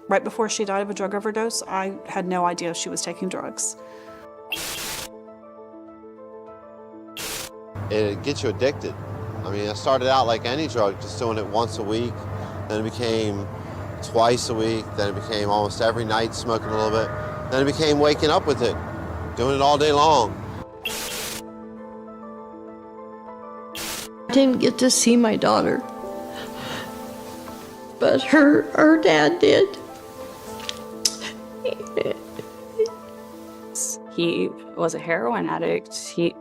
Right before she died of a drug overdose, I had no idea she was taking drugs. It gets you addicted. I mean, I started out like any drug, just doing it once a week. Then it became twice a week. Then it became almost every night, smoking a little bit. Then it became waking up with it, doing it all day long. I didn't get to see my daughter, but her dad did. He was a heroin addict. He,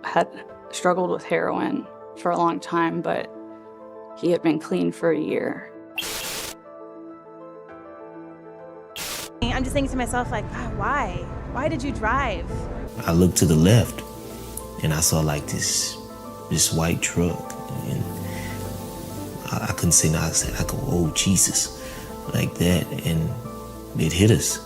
had struggled with heroin for a long time, but he had been clean for a year. I'm just thinking to myself, like, why? Why did you drive? I looked to the left and I saw like this white truck, and I couldn't say nothing. I said, oh, Jesus, like that, and it hit us.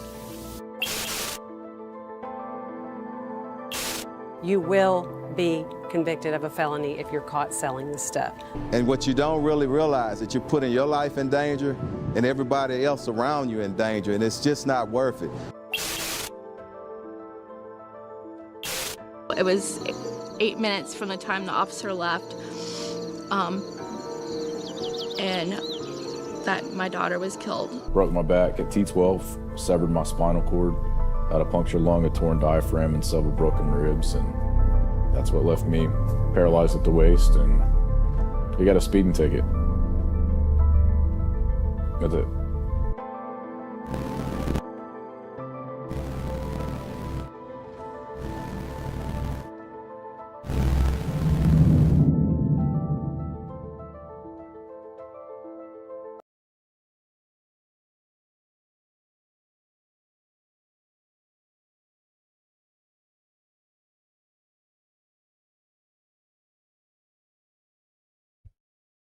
You will be convicted of a felony if you're caught selling this stuff. And what you don't really realize that you're putting your life in danger and everybody else around you in danger, and it's just not worth it. It was 8 minutes from the time the officer left, and that my daughter was killed. Broke my back at T12, severed my spinal cord, had a punctured lung, a torn diaphragm, and several broken ribs, and that's what left me paralyzed at the waist, and he got a speeding ticket. That's it.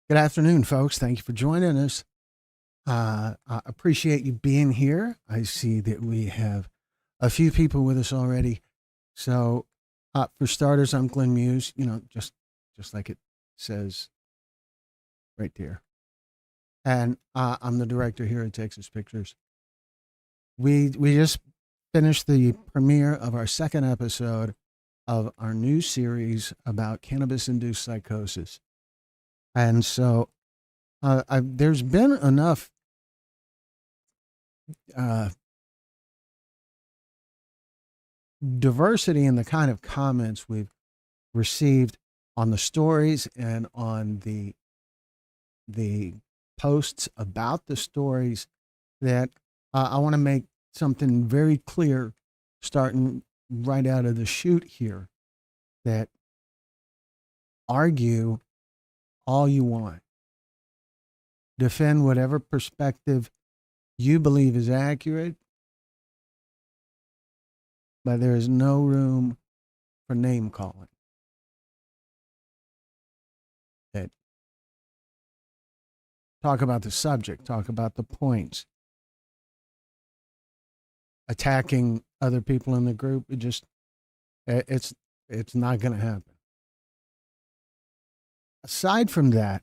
Good afternoon, folks. Thank you for joining us. I appreciate you being here. I see that we have a few people with us already. So, for starters, I'm Glenn Muse. Just like it says right there, and I'm the director here at Texas Pictures. We just finished the premiere of our second episode of our new series about cannabis induced psychosis. And so there's been enough diversity in the kind of comments we've received on the stories and on the posts about the stories that I want to make something very clear starting right out of the chute here, that argue all you want. Defend whatever perspective you believe is accurate, but there is no room for name calling. That talk about the subject, talk about the points. Attacking other people in the group, it's not going to happen. Aside from that,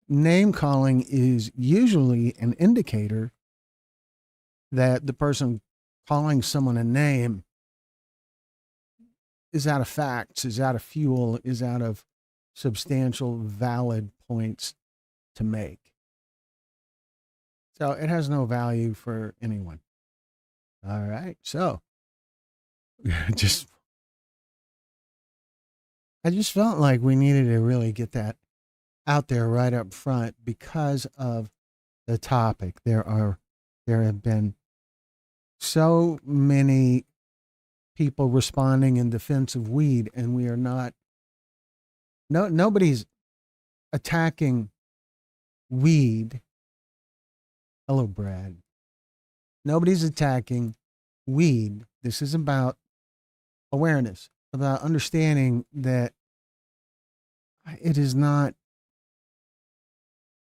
name calling is usually an indicator that the person calling someone a name is out of facts, is out of fuel, is out of substantial, valid points to make. So it has no value for anyone. All right. So I just felt like we needed to really get that out there right up front because of the topic. There have been so many people responding in defense of weed, and we are not, nobody's attacking weed. Hello, Brad. Nobody's attacking weed. This is about awareness, about understanding that it is not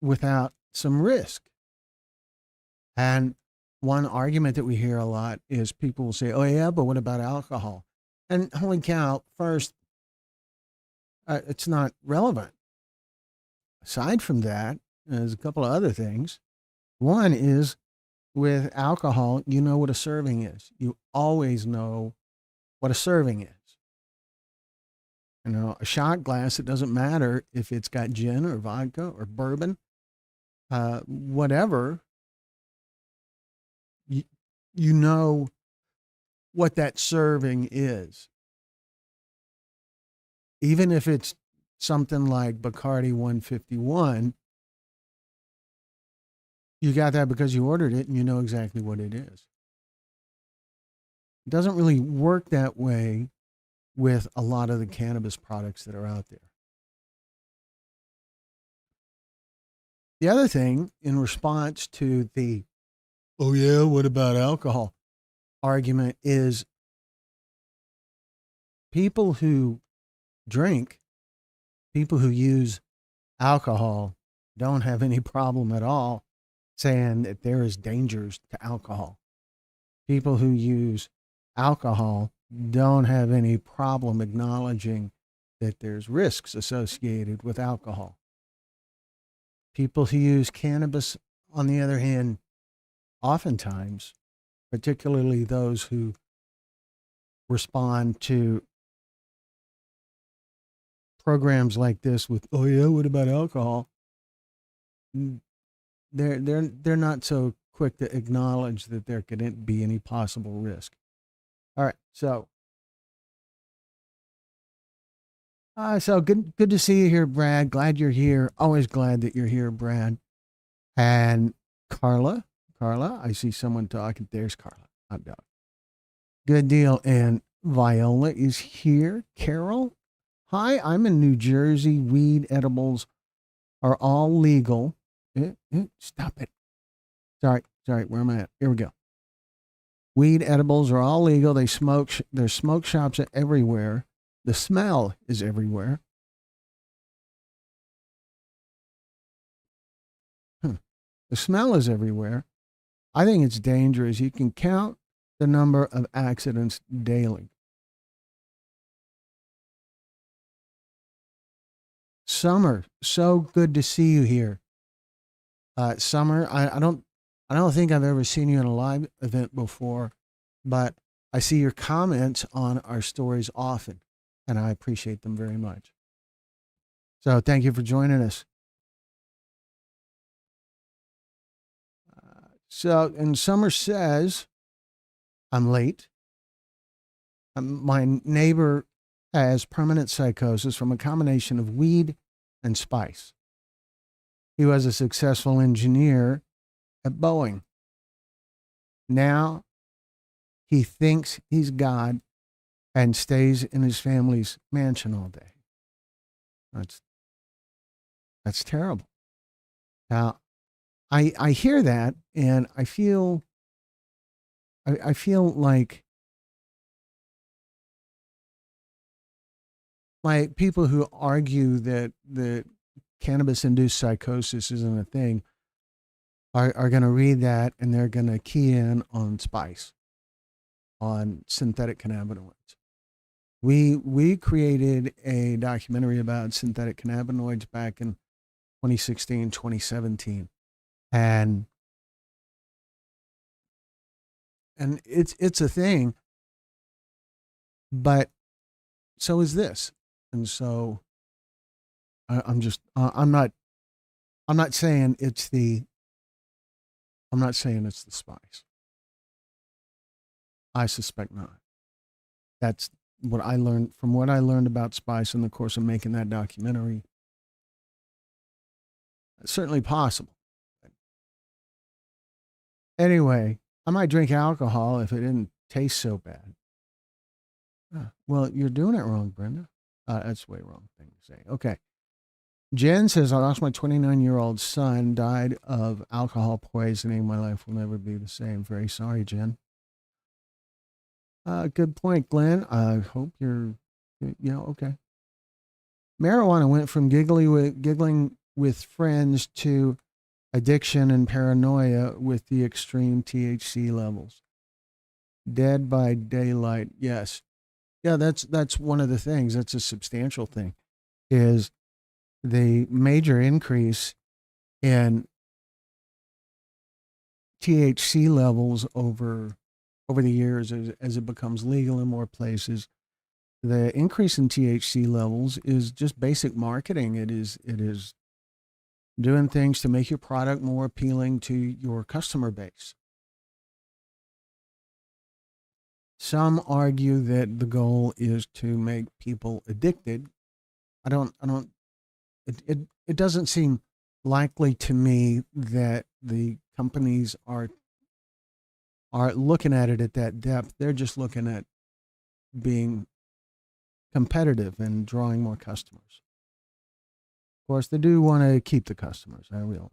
without some risk. And one argument that we hear a lot is people will say, oh yeah, but what about alcohol? And holy cow, first, it's not relevant. Aside from that, there's a couple of other things. One is with alcohol, you know what a serving is. You always know what a serving is. You know, a shot glass, it doesn't matter if it's got gin or vodka or bourbon, whatever. You know what that serving is. Even if it's something like Bacardi 151, you got that because you ordered it and you know exactly what it is. It doesn't really work that way with a lot of the cannabis products that are out there. The other thing, in response to the, oh yeah, what about alcohol argument, is people who drink, people who use alcohol don't have any problem at all saying that there is dangers to alcohol. People who use alcohol don't have any problem acknowledging that there's risks associated with alcohol. People who use cannabis, on the other hand, oftentimes, particularly those who respond to programs like this with, oh yeah, what about alcohol? They're not so quick to acknowledge that there could be any possible risk. All right, so good to see you here, Brad. Glad you're here. Always glad that you're here, Brad. And Carla, I see someone talking. There's Carla. Hot dog. Good deal. And Viola is here. Carol, hi. I'm in New Jersey. Weed edibles are all legal. Stop it. Sorry. Where am I at? Here we go. Weed edibles are all legal. There's smoke shops everywhere. The smell is everywhere. The smell is everywhere. I think it's dangerous. You can count the number of accidents daily. Summer, so good to see you here. Summer, I don't think I've ever seen you in a live event before, but I see your comments on our stories often, and I appreciate them very much. So thank you for joining us. And Summer says, I'm late. My neighbor has permanent psychosis from a combination of weed and spice. He was a successful engineer at Boeing. Now he thinks he's God and stays in his family's mansion all day. That's terrible. Now, I hear that and I feel like my people who argue that cannabis induced psychosis isn't a thing are going to read that and they're going to key in on spice, on synthetic cannabinoids. We created a documentary about synthetic cannabinoids back in 2016, 2017. And it's a thing, but so is this. And so I'm not saying it's the spice. I suspect not. That's what I learned from what I learned about spice in the course of making that documentary. It's certainly possible. Anyway, I might drink alcohol if it didn't taste so bad. Well, you're doing it wrong, Brenda. That's way wrong thing to say. Okay. Jen says, I lost my 29-year-old son, died of alcohol poisoning. My life will never be the same. Very sorry, Jen. Good point, Glenn. I hope you're, okay. Marijuana went from giggling with friends to addiction and paranoia with the extreme THC levels. Dead by daylight. Yes. Yeah, that's one of the things. That's a substantial thing, is the major increase And THC levels over the years, as it becomes legal in more places, the increase in THC levels is just basic marketing. It is doing things to make your product more appealing to your customer base. Some argue that the goal is to make people addicted. It doesn't seem likely to me that the companies are looking at it at that depth. They're just looking at being competitive and drawing more customers. Of course, they do want to keep the customers, I realize.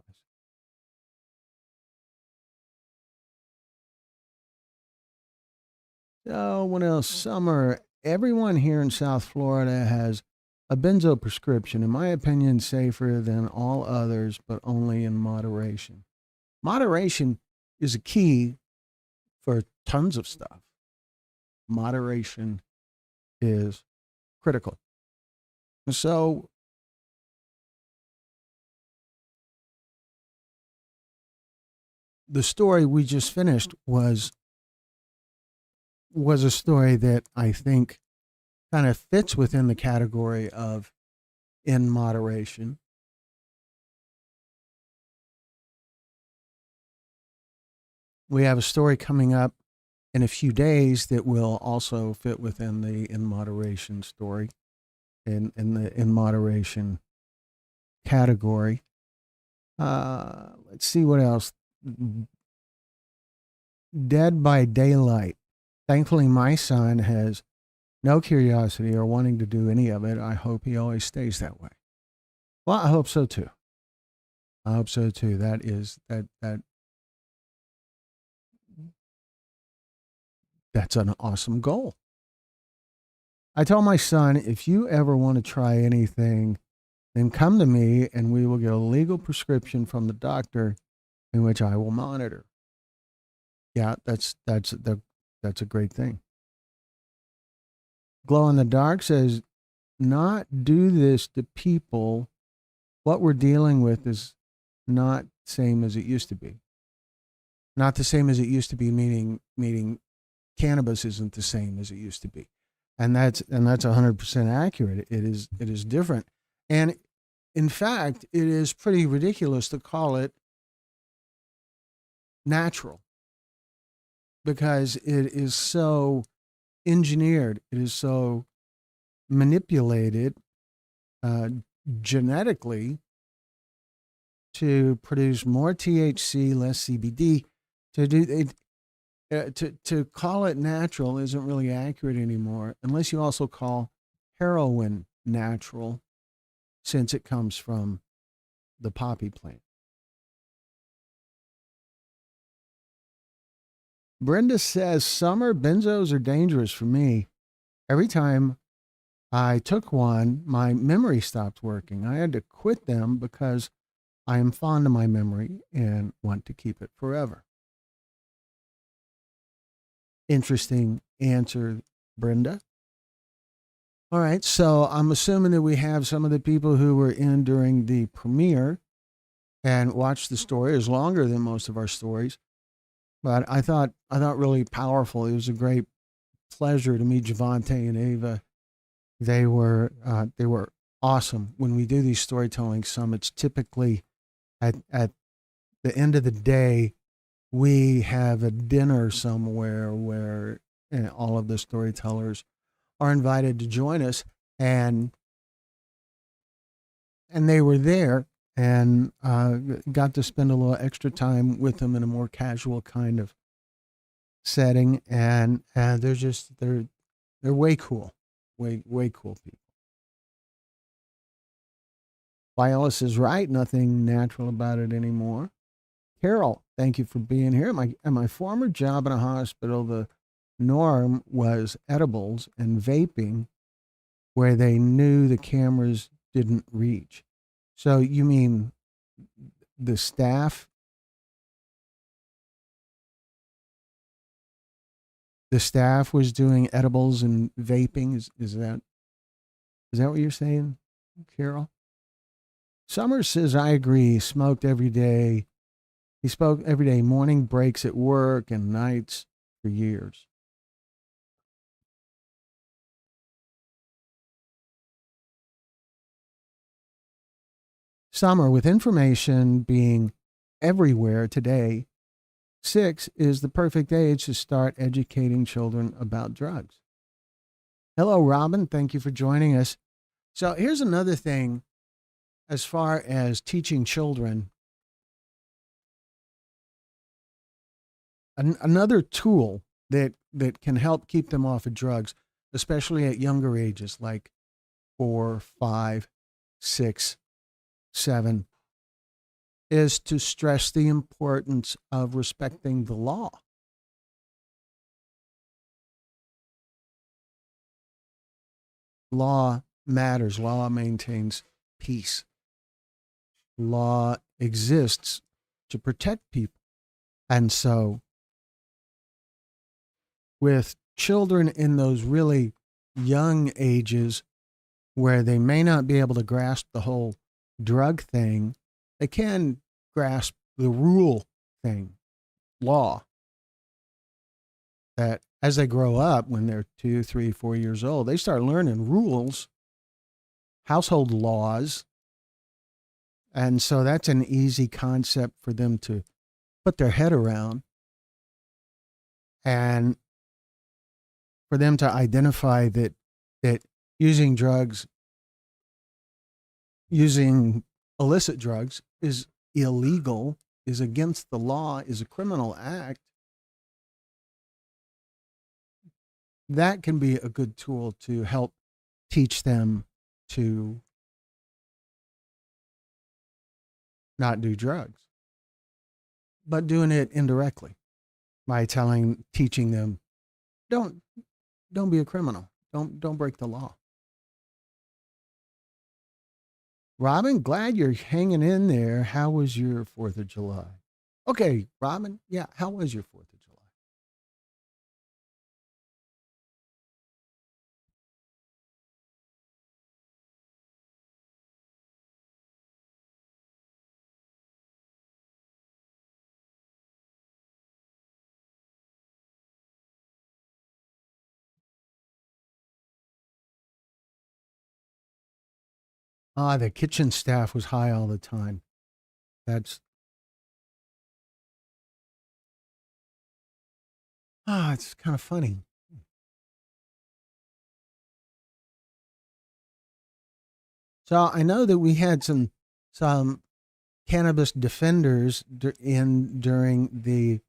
So, what else? Summer. Everyone here in South Florida has a benzo prescription, in my opinion, safer than all others, but only in moderation. Moderation is a key for tons of stuff. Moderation is critical. So, the story we just finished was a story that I think kind of fits within the category of in moderation. We have a story coming up in a few days that will also fit within the in moderation story, in the in moderation category. Let's see what else. Dead by Daylight. Thankfully, my son has no curiosity or wanting to do any of it. I hope he always stays that way. Well, I hope so too. That's an awesome goal. I told my son, if you ever want to try anything, then come to me and we will get a legal prescription from the doctor in which I will monitor. Yeah, that's a great thing. Glow in the Dark says, not do this to people. What we're dealing with is not the same as it used to be. Not the same as it used to be, meaning cannabis isn't the same as it used to be. And that's 100% accurate. It is different. And in fact, it is pretty ridiculous to call it natural, because it is so engineered, it is so manipulated genetically to produce more THC, less CBD. To call it natural isn't really accurate anymore, unless you also call heroin natural, since it comes from the poppy plant. Brenda says, summer benzos are dangerous for me. Every time I took one, my memory stopped working. I had to quit them because I am fond of my memory and want to keep it forever. Interesting answer, Brenda. All right, so I'm assuming that we have some of the people who were in during the premiere and watched the story. It was longer than most of our stories, but I thought really powerful. It was a great pleasure to meet Javante and Ava. They were awesome. When we do these storytelling summits, typically at the end of the day, we have a dinner somewhere where all of the storytellers are invited to join us, and they were there, and got to spend a little extra time with them in a more casual kind of setting, and they're way cool, way cool people. Viola is right, nothing natural about it anymore. Carol, thank you for being here. At my former job in a hospital, the norm was edibles and vaping where they knew the cameras didn't reach. So you mean the staff was doing edibles and vaping? Is that what you're saying, Carol? Summers says, I agree. Smoked every day. He spoke every day, morning breaks at work and nights for years. Summer, with information being everywhere today, 6 is the perfect age to start educating children about drugs. Hello, Robin. Thank you for joining us. So here's another thing as far as teaching children. Another tool that can help keep them off of drugs, especially at younger ages, like 4, 5, 6, 7, is to stress the importance of respecting the law. Law matters. Law maintains peace. Law exists to protect people. And so, with children in those really young ages where they may not be able to grasp the whole drug thing, they can grasp the rule thing, law. That as they grow up, when they're 2, 3, 4 years old, they start learning rules, household laws. And so that's an easy concept for them to put their head around, and for them to identify that using drugs, using illicit drugs is illegal, is against the law, is a criminal act. That can be a good tool to help teach them to not do drugs, but doing it indirectly by teaching them, don't be a criminal. Don't break the law. Robin, glad you're hanging in there. How was your 4th of July? Okay, Robin, yeah, how was your 4th of July? The kitchen staff was high all the time. It's kind of funny. So I know that we had some cannabis defenders during the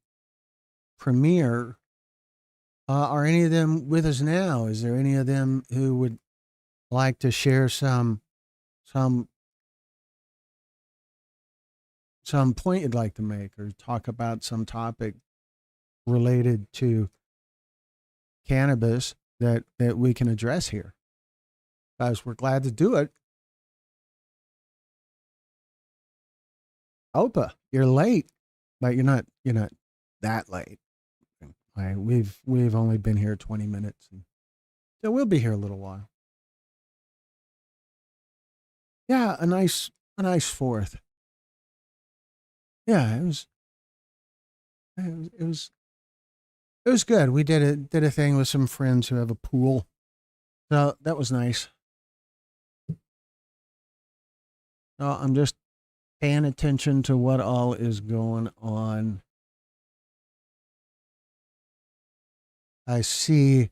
premiere. Are any of them with us now? Is there any of them who would like to share some point you'd like to make, or talk about some topic related to cannabis that we can address here? Guys, we're glad to do it. Opa, you're late, but you're not that late. We've only been here 20 minutes, and so we'll be here a little while. Yeah, a nice 4th. Yeah, it was good. We did a thing with some friends who have a pool, so that was nice. So I'm just paying attention to what all is going on. I see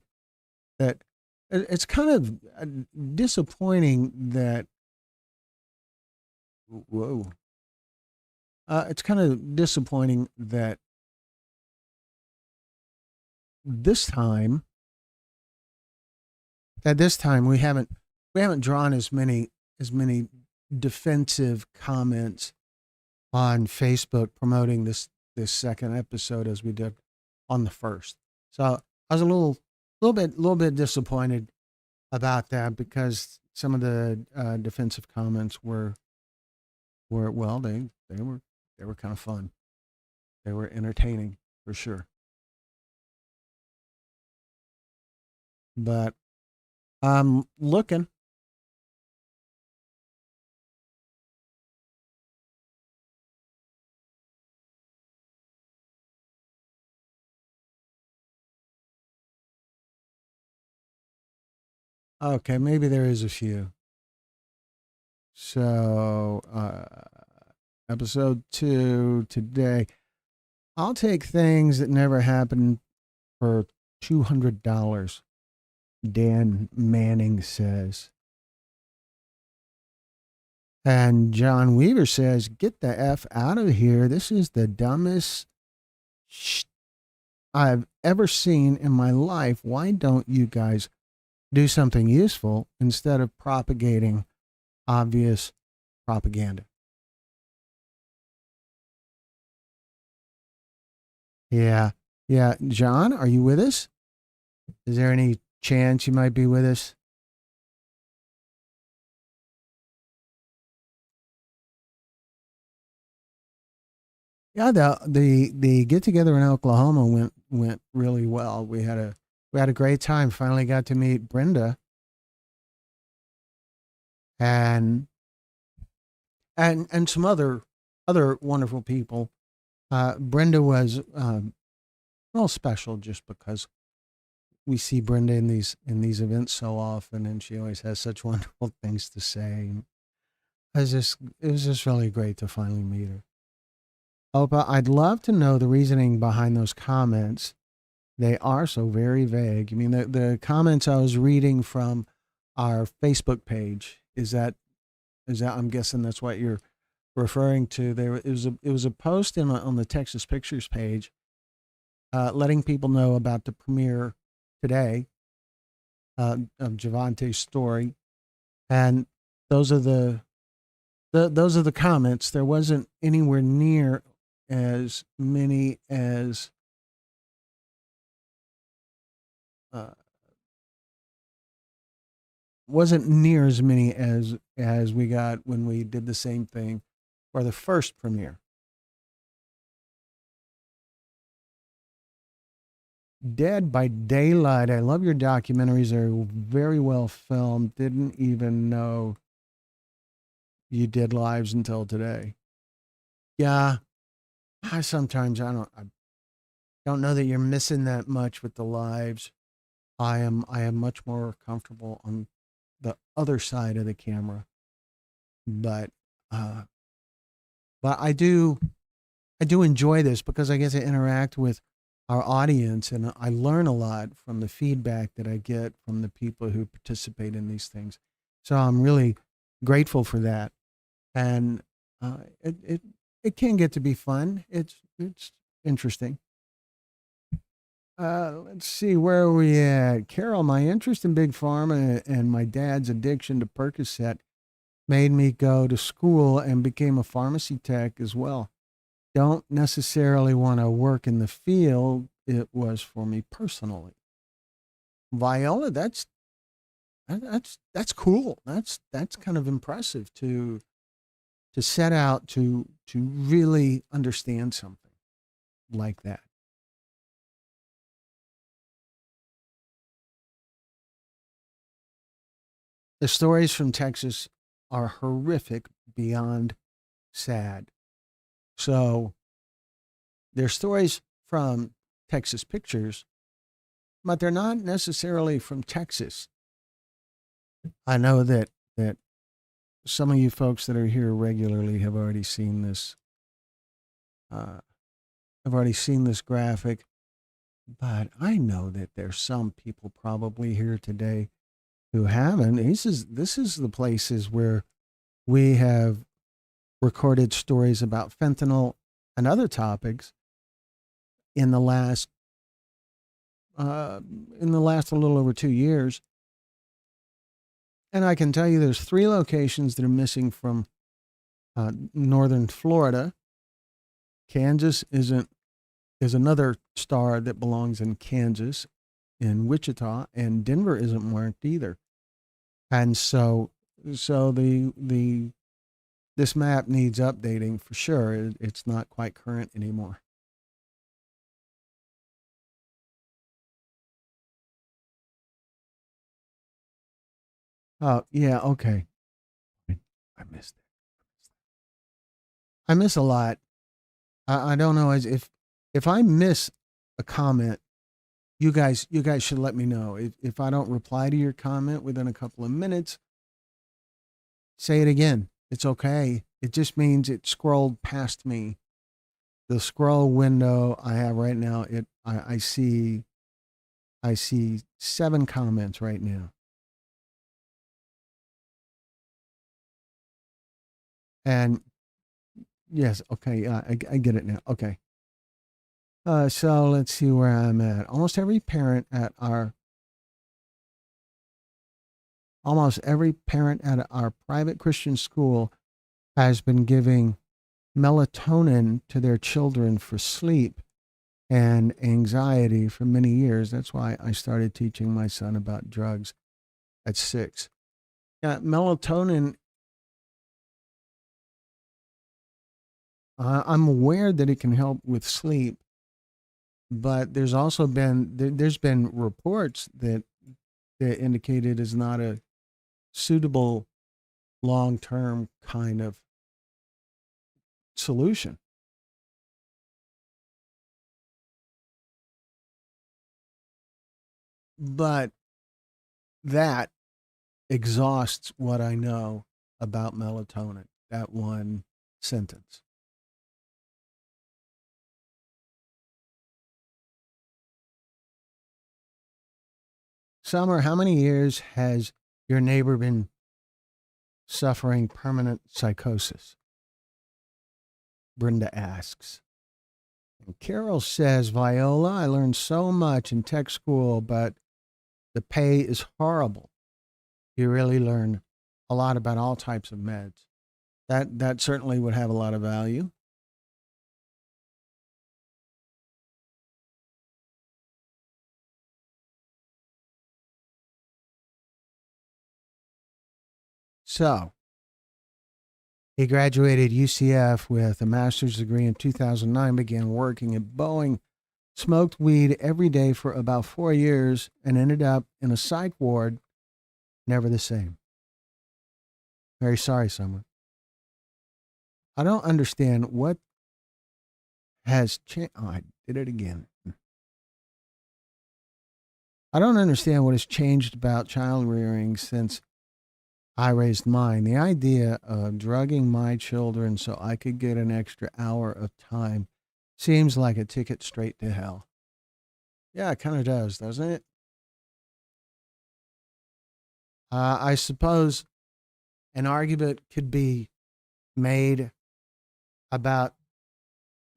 that it's kind of disappointing that, it's kind of disappointing that this time we haven't drawn as many defensive comments on Facebook promoting this second episode as we did on the first. So I was a little bit disappointed about that, because some of the defensive comments were well, they were kind of fun. They were entertaining for sure. But I'm looking. Okay, maybe there is a few. So, episode 2 today. I'll take things that never happened for $200. Dan Manning says. And John Weaver says, get the F out of here. This is the dumbest I've ever seen in my life. Why don't you guys do something useful instead of propagating obvious propaganda? Yeah. Yeah. John, are you with us? Is there any chance you might be with us? Yeah, the get together in Oklahoma went really well. We had a great time. Finally got to meet Brenda and some other wonderful people. Brenda was well special just because we see Brenda in these events so often, and she always has such wonderful things to say. It was just really great to finally meet her. Opa, I'd love to know the reasoning behind those comments. They are so very vague. I mean, the comments I was reading from our Facebook page, is that I'm guessing that's what you're referring to. It was a post on the Texas Pictures page, letting people know about the premiere today of Javante's story, and those are the comments. There wasn't anywhere near as many as wasn't near as many as we got when we did the same thing for the first premiere. Dead by Daylight. I love your documentaries. They're very well filmed. Didn't even know you did lives until today. Yeah. I don't know that you're missing that much with the lives. I am much more comfortable on the other side of the camera. But I do enjoy this because I get to interact with our audience, and I learn a lot from the feedback that I get from the people who participate in these things. So I'm really grateful for that. And it can get to be fun. It's interesting. Let's see, where are we at? Carol, my interest in Big Pharma and my dad's addiction to Percocet made me go to school and became a pharmacy tech as well. Don't necessarily want to work in the field. It was for me personally. Viola, that's cool. That's kind of impressive to set out to really understand something like that. The stories from Texas are horrific beyond sad. So they're stories from Texas Pictures, but they're not necessarily from Texas. I know that some of you folks that are here regularly have already seen this. I've already seen this graphic, but I know that there's some people probably here today who haven't. This is the places where we have recorded stories about fentanyl and other topics in the last a little over 2 years. And I can tell you there's 3 locations that are missing from northern Florida. Kansas is another star that belongs in Kansas, in Wichita, and Denver isn't marked either. And so this map needs updating for sure. It's not quite current anymore. Oh, yeah, okay. I missed it. I miss a lot. I don't know if I miss a comment, you guys should let me know. If I don't reply to your comment within a couple of minutes, say it again. It's okay. It just means it scrolled past me. The scroll window I have right now, I see 7 comments right now. And yes, okay, yeah, I get it now. Okay. So let's see where I'm at. Almost every parent at our private Christian school has been giving melatonin to their children for sleep and anxiety for many years. That's why I started teaching my son about drugs at 6. Melatonin, I'm aware that it can help with sleep, but there's also been reports that indicate it is not a suitable long-term kind of solution. But that exhausts what I know about melatonin, that one sentence. Summer, how many years has your neighbor been suffering permanent psychosis? Brenda asks. And Carol says, Viola, I learned so much in tech school, but the pay is horrible. You really learn a lot about all types of meds. That certainly would have a lot of value. So, he graduated UCF with a master's degree in 2009, began working at Boeing, smoked weed every day for about 4 years, and ended up in a psych ward, never the same. Very sorry, Summer. I don't understand what has changed. Oh, I did it again. I don't understand what has changed about child rearing since I raised mine. The idea of drugging my children so I could get an extra hour of time seems like a ticket straight to hell. Yeah, it kind of does, doesn't it? I suppose an argument could be made about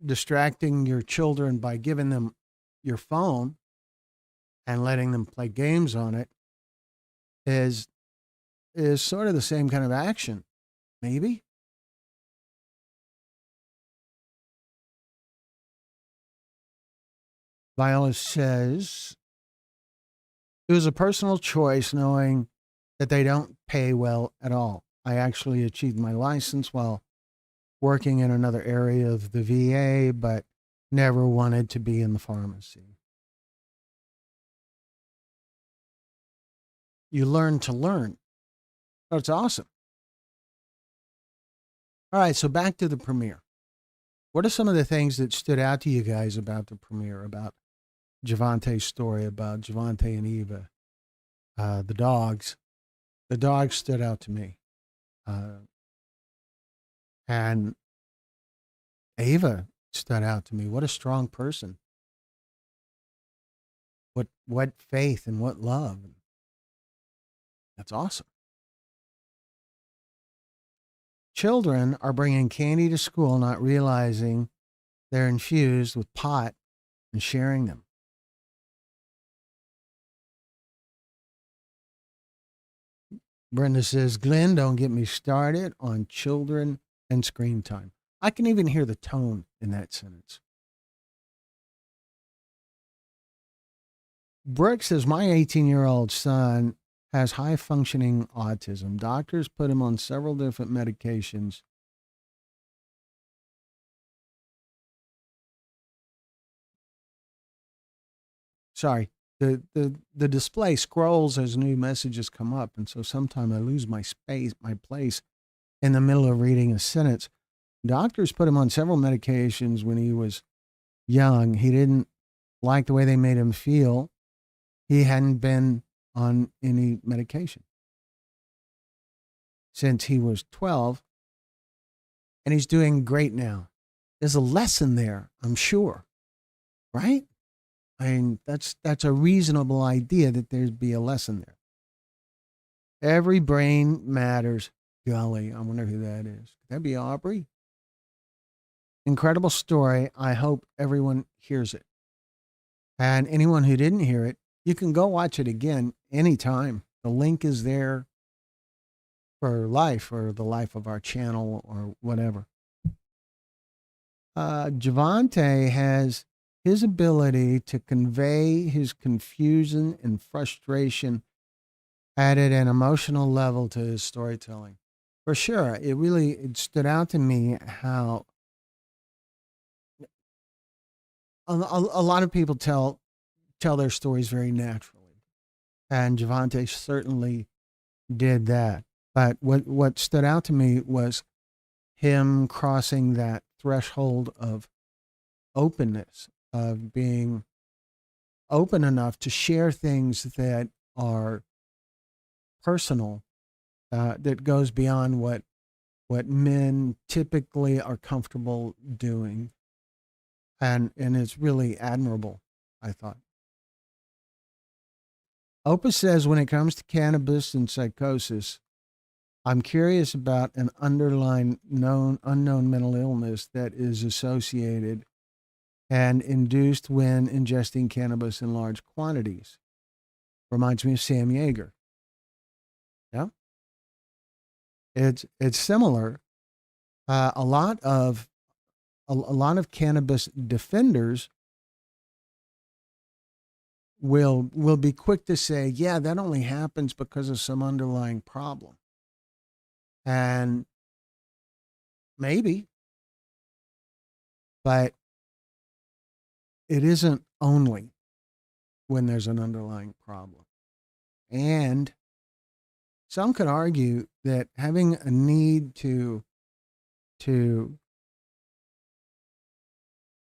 distracting your children by giving them your phone and letting them play games on it is sort of the same kind of action, maybe. Viola says, it was a personal choice knowing that they don't pay well at all. I actually achieved my license while working in another area of the VA, but never wanted to be in the pharmacy. You learn to learn. Oh, it's awesome. All right, so back to the premiere. What are some of the things that stood out to you guys about the premiere, about Javante's story, about Javante and Eva, the dogs? The dogs stood out to me. And Ava stood out to me. What a strong person. What faith and what love. That's awesome. Children are bringing candy to school, not realizing they're infused with pot and sharing them. Brenda says, Glenn, don't get me started on children and screen time. I can even hear the tone in that sentence. Brooke says, my 18-year-old son has high-functioning autism. Doctors put him on several different medications. Sorry, the display scrolls as new messages come up, and so sometimes I lose my place in the middle of reading a sentence. Doctors put him on several medications when he was young. He didn't liked the way they made him feel. He hadn't been on any medication since he was 12, and he's doing great now. There's a lesson there, I'm sure, right? I mean, that's a reasonable idea that there'd be a lesson there. Every brain matters. Golly, I wonder who that is. Could that be Aubrey? Incredible story. I hope everyone hears it. And anyone who didn't hear it, you can go watch it again anytime. The link is there for life or the life of our channel or whatever. Javante has his ability to convey his confusion and frustration added an emotional level to his storytelling. For sure, it stood out to me how a lot of people tell their stories very naturally, and Javante certainly did that. But what stood out to me was him crossing that threshold of openness, of being open enough to share things that are personal, that goes beyond what men typically are comfortable doing, and it's really admirable, I thought. Opus says, when it comes to cannabis and psychosis, I'm curious about an underlying unknown mental illness that is associated and induced when ingesting cannabis in large quantities. Reminds me of Sam Yeager. Yeah, it's similar. A lot of cannabis defenders will be quick to say, yeah, that only happens because of some underlying problem. And maybe, but it isn't only when there's an underlying problem. And some could argue that having a need to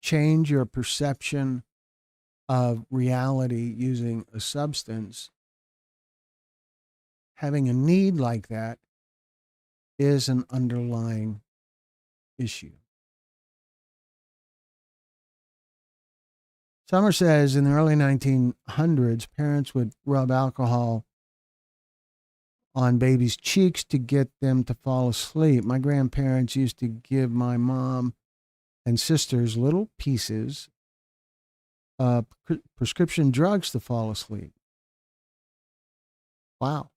change your perception of reality using a substance, having a need like that is an underlying issue. Summer says in the early 1900s, parents would rub alcohol on babies' cheeks to get them to fall asleep. My grandparents used to give my mom and sisters little pieces of prescription drugs to fall asleep. Wow.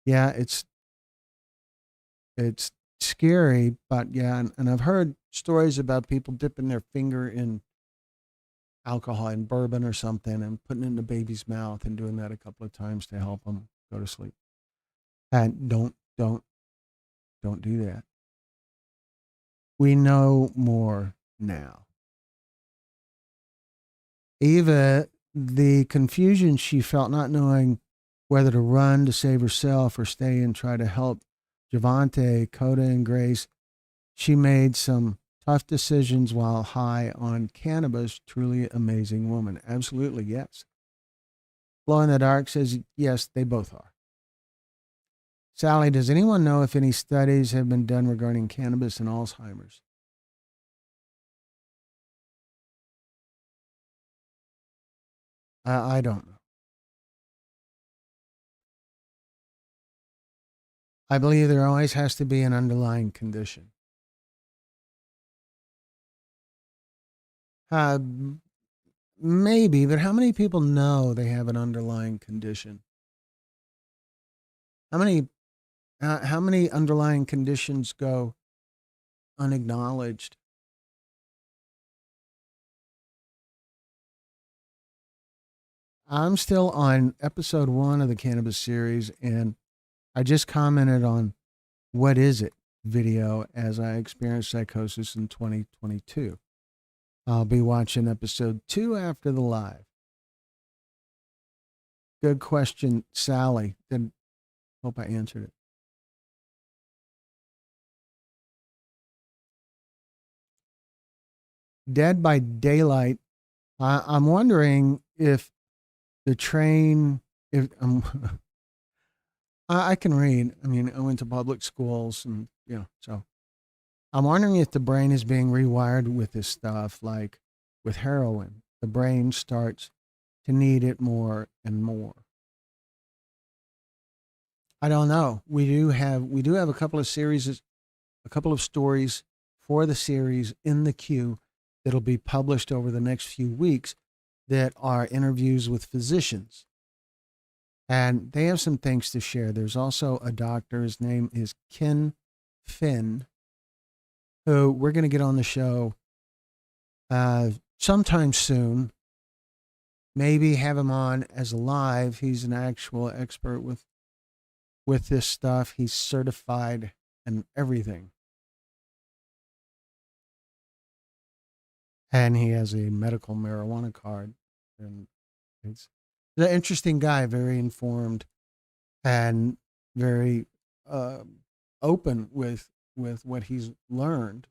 Yeah, it's scary, but yeah, and I've heard stories about people dipping their finger in alcohol and bourbon or something and putting it in the baby's mouth and doing that a couple of times to help them go to sleep. And don't do that. We know more now. Eva, the confusion she felt not knowing whether to run to save herself or stay and try to help Javante, Coda, and Grace, she made some tough decisions while high on cannabis. Truly amazing woman. Absolutely, yes. Glow in the Dark says, yes, they both are. Sally, does anyone know if any studies have been done regarding cannabis and Alzheimer's? I don't know. I believe there always has to be an underlying condition. Maybe, but how many people know they have an underlying condition? How many underlying conditions go unacknowledged? I'm still on episode 1 of the Cannabis series, and I just commented on What Is It video as I experienced psychosis in 2022. I'll be watching episode 2 after the live. Good question, Sally. Hope I answered it. Dead by Daylight I'm wondering if the train, if I can read. I mean, I went to public schools, and so I'm wondering if the brain is being rewired with this stuff, like with heroin. The brain starts to need it more and more. I don't know. We do have a couple of stories for the series in the queue that'll be published over the next few weeks that are interviews with physicians. And they have some things to share. There's also a doctor, his name is Ken Finn, who we're going to get on the show sometime soon. Maybe have him on as a live. He's an actual expert with this stuff. He's certified and everything. And he has a medical marijuana card. And he's an interesting guy, very informed and very open with what he's learned.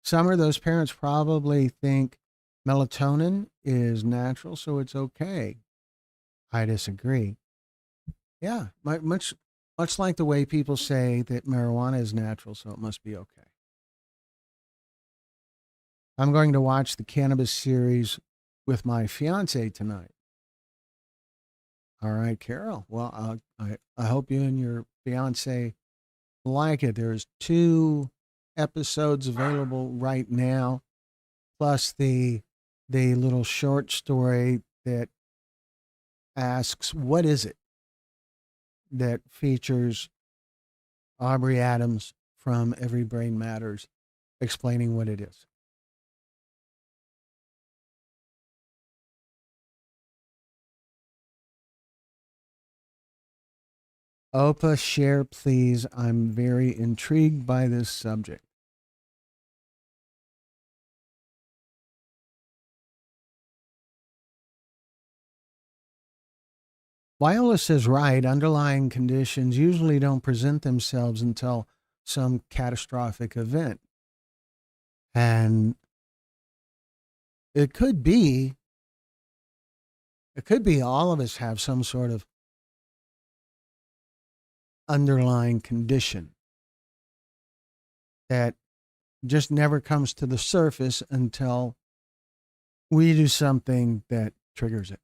Some of those parents probably think melatonin is natural, so it's okay. I disagree. Yeah, much like the way people say that marijuana is natural, so it must be okay. I'm going to watch the Cannabis series with my fiance tonight. All right, Carol. Well, I hope you and your fiance like it. There's 2 episodes available right now, plus the little short story that asks, what is it, that features Aubrey Adams from Every Brain Matters explaining what it is. Opa, share, please. I'm very intrigued by this subject. Viola says, right, underlying conditions usually don't present themselves until some catastrophic event. And it could be all of us have some sort of underlying condition that just never comes to the surface until we do something that triggers it.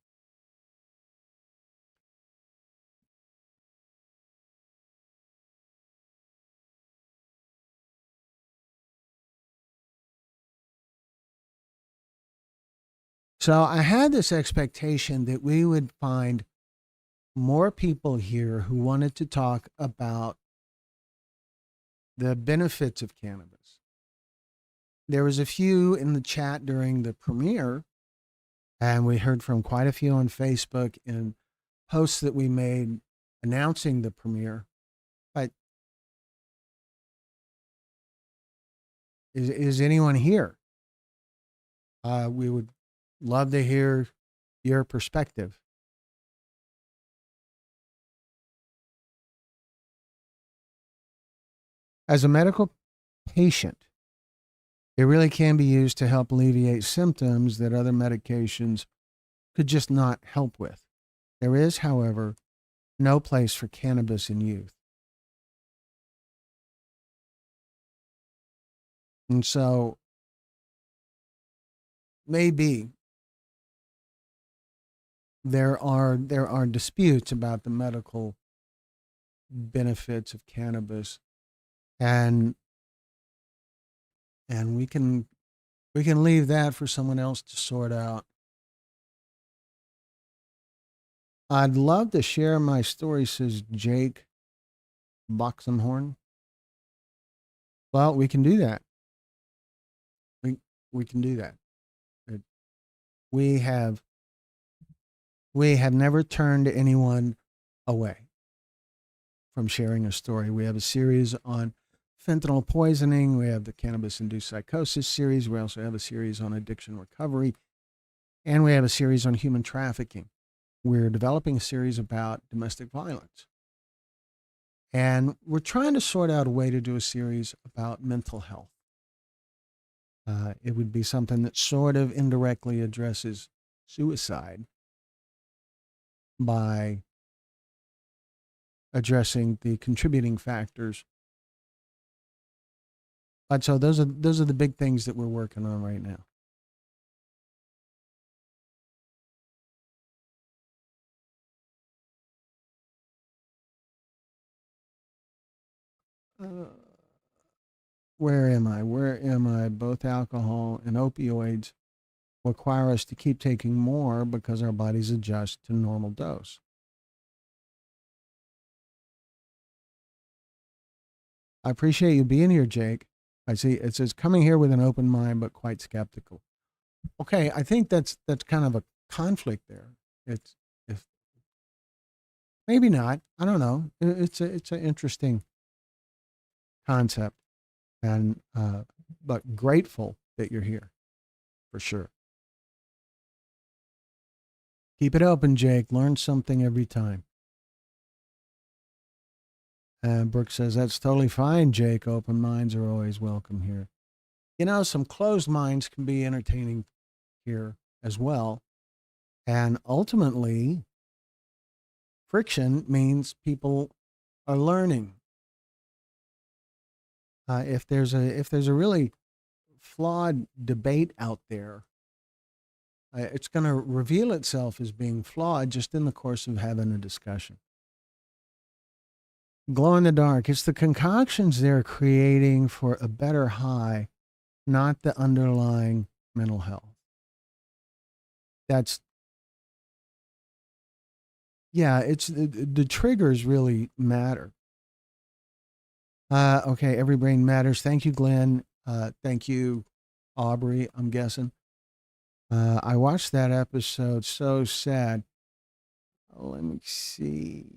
So I had this expectation that we would find more people here who wanted to talk about the benefits of cannabis. There was a few in the chat during the premiere, and we heard from quite a few on Facebook and posts that we made announcing the premiere. But is anyone here? We would love to hear your perspective. As a medical patient, it really can be used to help alleviate symptoms that other medications could just not help with. There is, however, no place for cannabis in youth. And so maybe there are disputes about the medical benefits of cannabis, and we can leave that for someone else to sort out. I'd love to share my story, says Jake Boxenhorn. Well, we can do that. We can do that. We have never turned anyone away from sharing a story. We have a series on fentanyl poisoning. We have the Cannabis Induced Psychosis series. We also have a series on addiction recovery. And we have a series on human trafficking. We're developing a series about domestic violence. And we're trying to sort out a way to do a series about mental health. It would be something that sort of indirectly addresses suicide by addressing the contributing factors. But so those are the big things that we're working on right now. Where am I? Where am I? Both alcohol and opioids require us to keep taking more because our bodies adjust to normal dose. I appreciate you being here, Jake. I see it says coming here with an open mind, but quite skeptical. Okay, I think that's kind of a conflict there. It's if maybe not. I don't know. It's an interesting concept, and but grateful that you're here, for sure. Keep it open, Jake. Learn something every time. And Brooke says, that's totally fine, Jake. Open minds are always welcome here. You know, some closed minds can be entertaining here as well. And ultimately, friction means people are learning. If there's a really flawed debate out there, it's going to reveal itself as being flawed just in the course of having a discussion. Glow in the dark. It's the concoctions they're creating for a better high, not the underlying mental health. It's the triggers really matter. Okay, every brain matters. Thank you, Glenn. Thank you, Aubrey, I'm guessing. I watched that episode. So sad. Oh, let me see.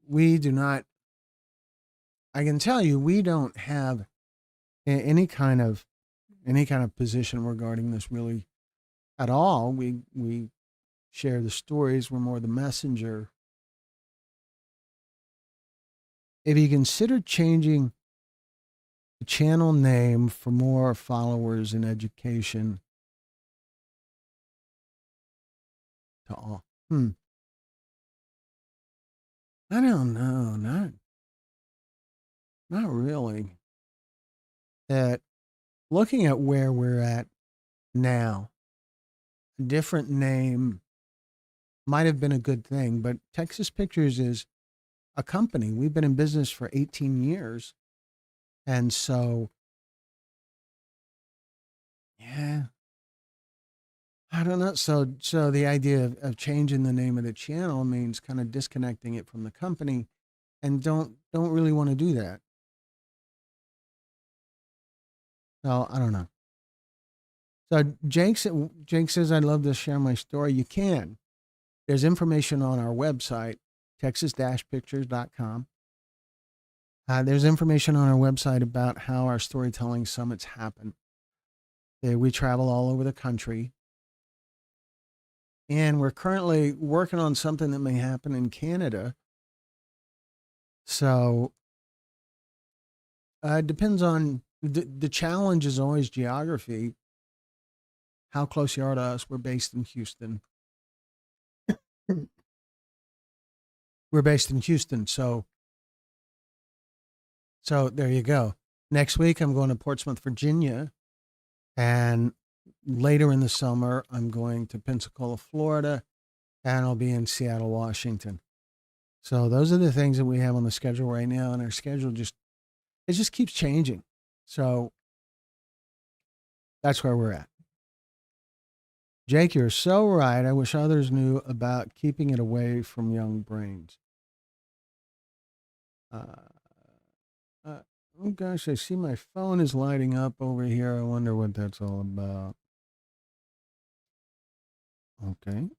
We do not, I can tell you, we don't have any kind of position regarding this really at all. We share the stories. We're more the messenger. If you consider changing the channel name for more followers in education to all, I don't know, not really. That looking at where we're at now, a different name might have been a good thing, but Texas Pictures is a company. We've been in business for 18 years. And so, yeah, I don't know. So the idea of changing the name of the channel means kind of disconnecting it from the company, and don't really want to do that. So I don't know. So Jake says, I'd love to share my story. You can. There's information on our website, texas-pictures.com. There's information on our website about how our storytelling summits happen. We travel all over the country. And we're currently working on something that may happen in Canada. So it depends on, the challenge is always geography. How close you are to us. We're based in Houston. So there you go. Next week, I'm going to Portsmouth, Virginia. And later in the summer, I'm going to Pensacola, Florida. And I'll be in Seattle, Washington. So those are the things that we have on the schedule right now. And our schedule just keeps changing. So that's where we're at. Jake, you're so right. I wish others knew about keeping it away from young brains. Oh gosh, I see my phone is lighting up over here. I wonder what that's all about. Okay.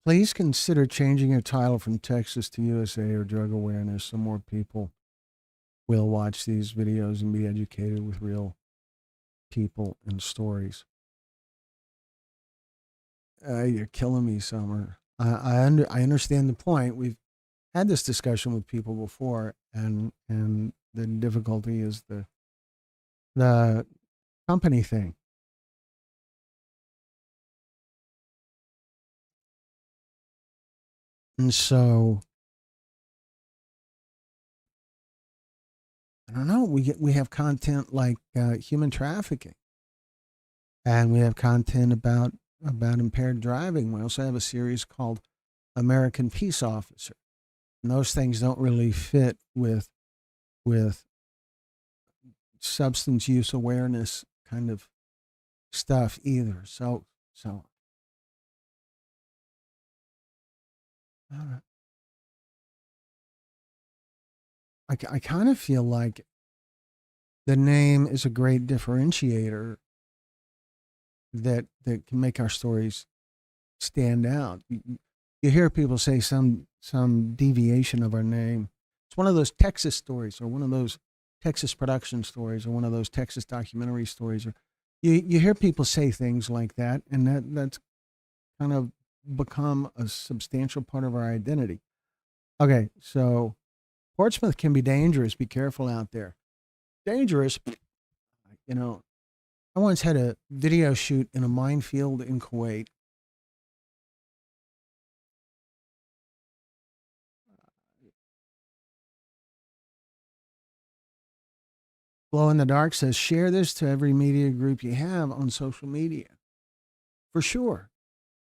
Please consider changing your title from Texas to USA or drug awareness so more people will watch these videos and be educated with real people and stories. You're killing me, Summer. I understand the point. We've had this discussion with people before, and the difficulty is the company thing. And so I don't know. We have content like human trafficking, and we have content about impaired driving. We also have a series called American Peace Officer, and those things don't really fit with substance use awareness kind of stuff either. So I kind of feel like the name is a great differentiator that can make our stories stand out. You hear people say some deviation of our name. It's one of those Texas stories, or one of those Texas production stories, or one of those Texas documentary stories, or you hear people say things like that, and that's kind of become a substantial part of our identity. Okay, so Portsmouth can be dangerous. Be careful out there. Dangerous. You know, I once had a video shoot in a minefield in Kuwait. Glow in the Dark says, share this to every media group you have on social media. For sure.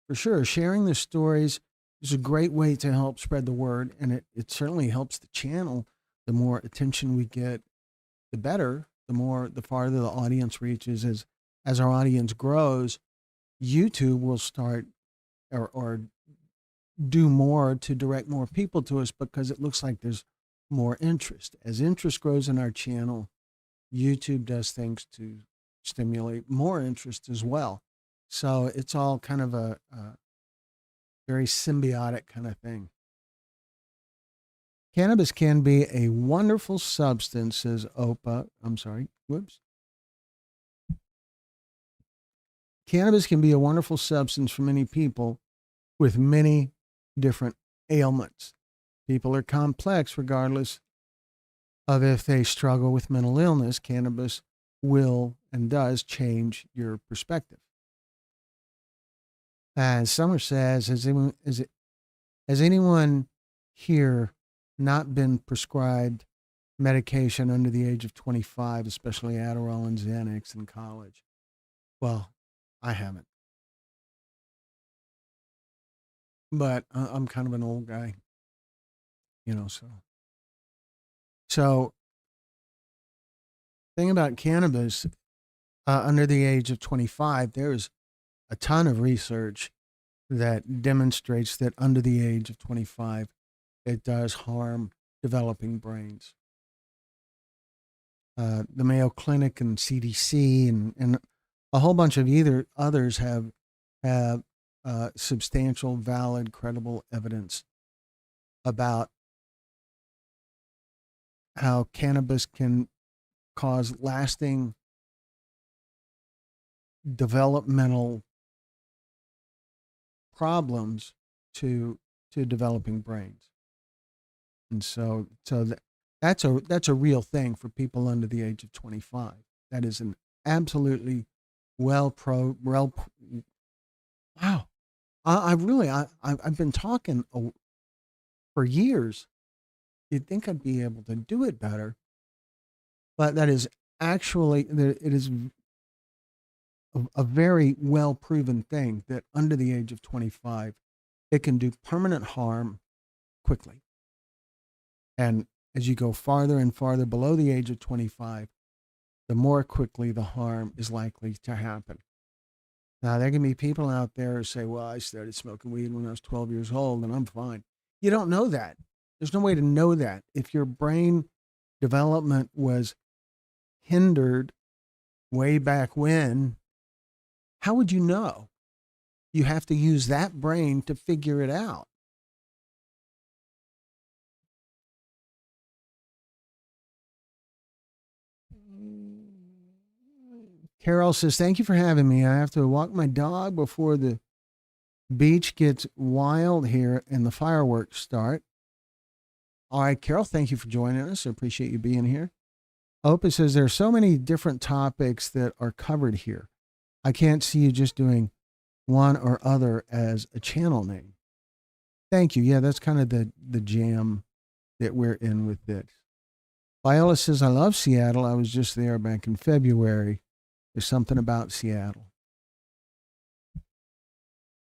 For sure. Sharing the stories is a great way to help spread the word, and it certainly helps the channel. The more attention we get, the better. The farther the audience reaches. As our audience grows, YouTube will start or do more to direct more people to us, because it looks like there's more interest. As interest grows in our channel, YouTube does things to stimulate more interest as well. So it's all kind of a very symbiotic kind of thing. Cannabis can be a wonderful substance, says Opa. I'm sorry. Whoops. Cannabis can be a wonderful substance for many people with many different ailments. People are complex regardless of if they struggle with mental illness. Cannabis will and does change your perspective. As Summer says, has anyone here not been prescribed medication under the age of 25, especially Adderall and Xanax in college? Well, I haven't. But I'm kind of an old guy, So, thing about cannabis, under the age of 25, there's a ton of research that demonstrates that under the age of 25, it does harm developing brains. The Mayo Clinic and CDC and a whole bunch of others have substantial, valid, credible evidence about how cannabis can cause lasting developmental problems to developing brains. And so that's a real thing for people under the age of 25. That is an absolutely wow. I've been talking for years. You'd think I'd be able to do it better, but that is actually, it is a very well proven thing that under the age of 25, it can do permanent harm quickly. And as you go farther and farther below the age of 25, the more quickly the harm is likely to happen. Now, there can be people out there who say, well, I started smoking weed when I was 12 years old and I'm fine. You don't know that. There's no way to know that. If your brain development was hindered way back when, how would you know? You have to use that brain to figure it out. Carol says, thank you for having me. I have to walk my dog before the beach gets wild here and the fireworks start. All right, Carol, thank you for joining us. I appreciate you being here. Opus says, there are so many different topics that are covered here. I can't see you just doing one or other as a channel name. Thank you. Yeah, that's kind of the jam that we're in with this. Viola says, I love Seattle. I was just there back in February. There's something about Seattle.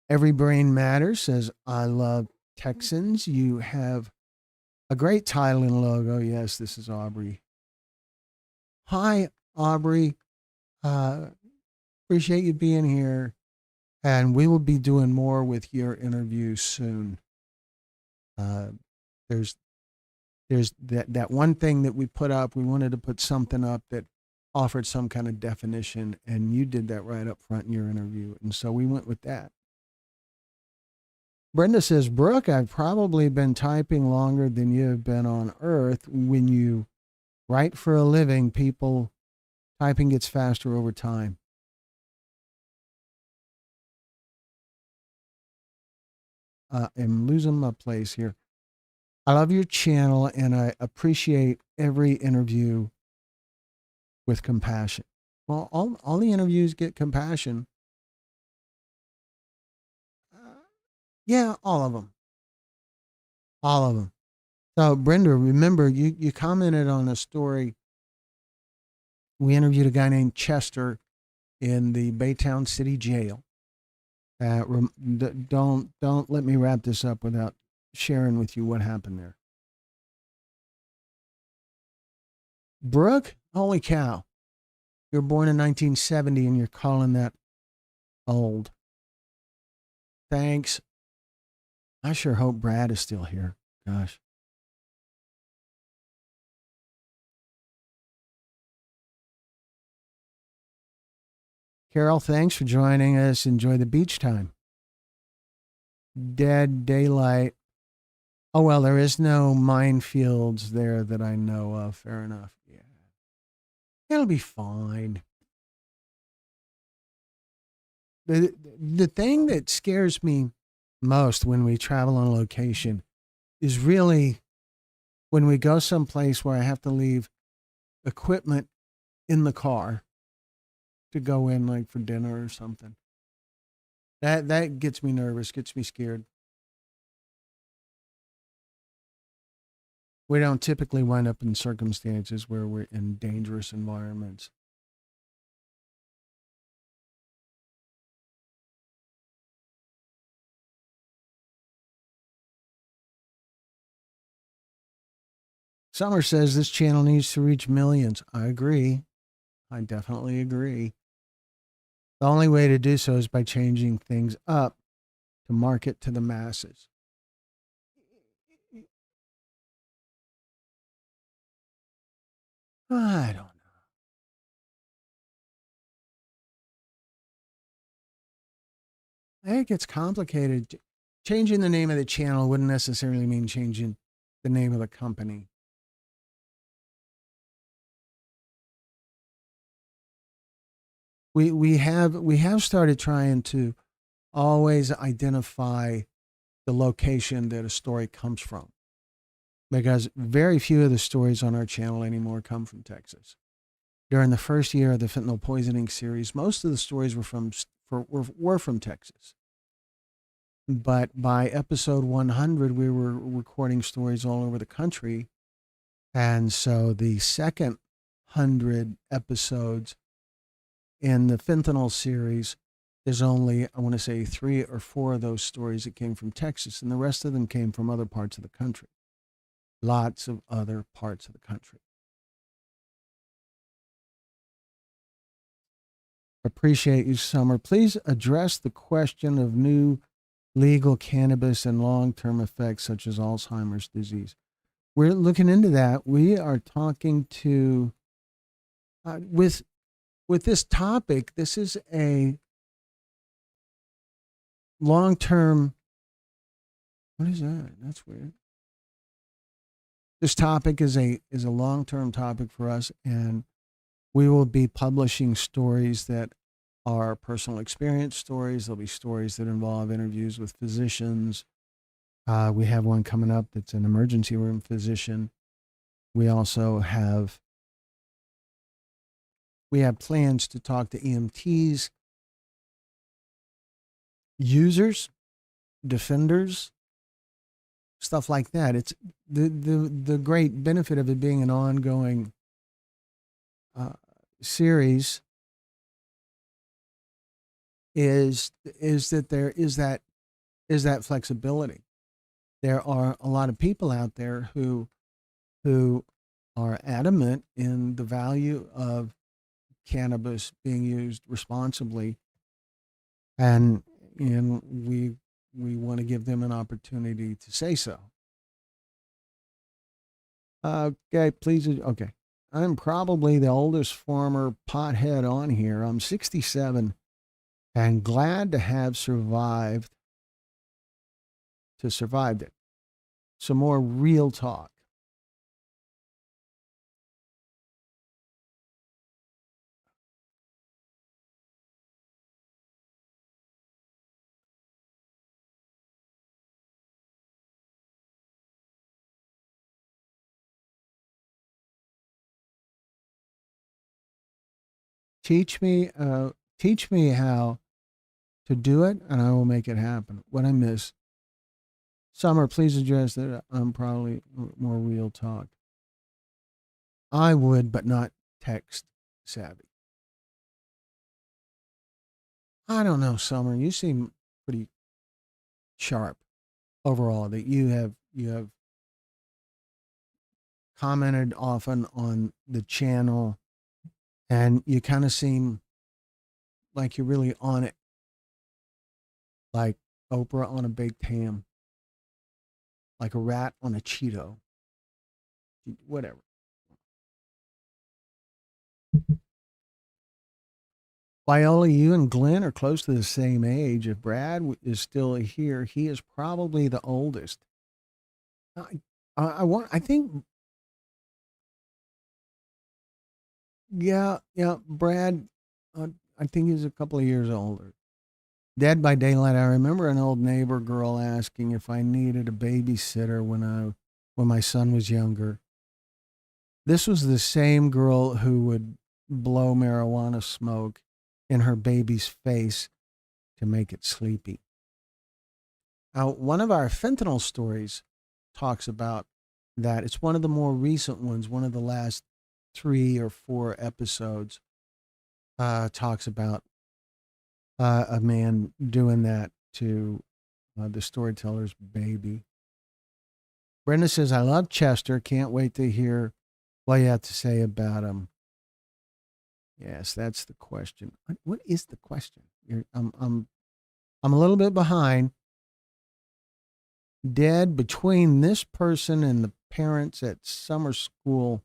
Every Brain Matters says, I love Texans. You have a great title and logo. Yes, this is Aubrey. Hi, Aubrey. Appreciate you being here. And we will be doing more with your interview soon. There's that one thing that we put up. We wanted to put something up that offered some kind of definition, and you did that right up front in your interview. And so we went with that. Brenda says, Brooke, I've probably been typing longer than you have been on Earth. When you write for a living, typing gets faster over time. I'm losing my place here. I love your channel, and I appreciate every interview with compassion. Well, all the interviews get compassion. Yeah, all of them. All of them. So, Brenda, remember, you commented on a story. We interviewed a guy named Chester in the Baytown City Jail. Don't let me wrap this up without sharing with you what happened there. Brooke, holy cow. You were born in 1970 and you're calling that old. Thanks. I sure hope Brad is still here. Gosh. Carol, thanks for joining us. Enjoy the beach time. Dead daylight. Oh, well, there is no minefields there that I know of. Fair enough. Yeah. It'll be fine. The thing that scares me most when we travel on location is really when we go someplace where I have to leave equipment in the car to go in, like for dinner or something. That gets me nervous, gets me scared. We don't typically wind up in circumstances where we're in dangerous environments. Summer says this channel needs to reach millions. I agree. I definitely agree. The only way to do so is by changing things up to market to the masses. I don't know. It gets complicated. Changing the name of the channel wouldn't necessarily mean changing the name of the company. We have started trying to always identify the location that a story comes from, because very few of the stories on our channel anymore come from Texas. During the first year of the fentanyl poisoning series, most of the stories were from Texas. But by episode 100, we were recording stories all over the country. And so the second 100 episodes in the fentanyl series, there's only, I want to say, 3 or 4 of those stories that came from Texas, and the rest of them came from other parts of the country. Lots of other parts of the country. Appreciate you, Summer. Please address the question of new legal cannabis and long-term effects such as Alzheimer's disease. We're looking into that. We are talking to, with this topic, this is a long-term, what is that? That's weird. This topic is a long-term topic for us, and We will be publishing stories that are personal experience stories. There'll be stories that involve interviews with physicians. We have one coming up that's an emergency room physician. We also have plans to talk to EMTs, users, defenders, stuff like that. It's the great benefit of it being an ongoing series is that there is that flexibility. There are a lot of people out there who are adamant in the value of cannabis being used responsibly, and we want to give them an opportunity to say so. Okay, please. Okay, I'm probably the oldest former pothead on here. I'm 67 and glad to have survived it. Some more real talk. Teach me how to do it, and I will make it happen. What I miss. Summer, please address that. I'm probably more real talk. I would, but not text savvy. I don't know, Summer. You seem pretty sharp overall. That you have commented often on the channel, and you kind of seem like you're really on it, like Oprah on a baked ham, like a rat on a Cheeto, whatever. Viola, you and Glenn are close to the same age. If Brad is still here, he is probably the oldest. I think, yeah, Brad, I think he's a couple of years older. Dead by Daylight. I remember an old neighbor girl asking if I needed a babysitter when my son was younger. This was the same girl who would blow marijuana smoke in her baby's face to make it sleepy. Now, one of our fentanyl stories talks about that. It's one of the more recent ones, one of the last 3 or 4 episodes talks about a man doing that to the storyteller's baby. Brenda says, I love Chester. Can't wait to hear what you have to say about him. Yes, that's the question. What is the question? I'm a little bit behind. Dead between this person and the parents at summer school.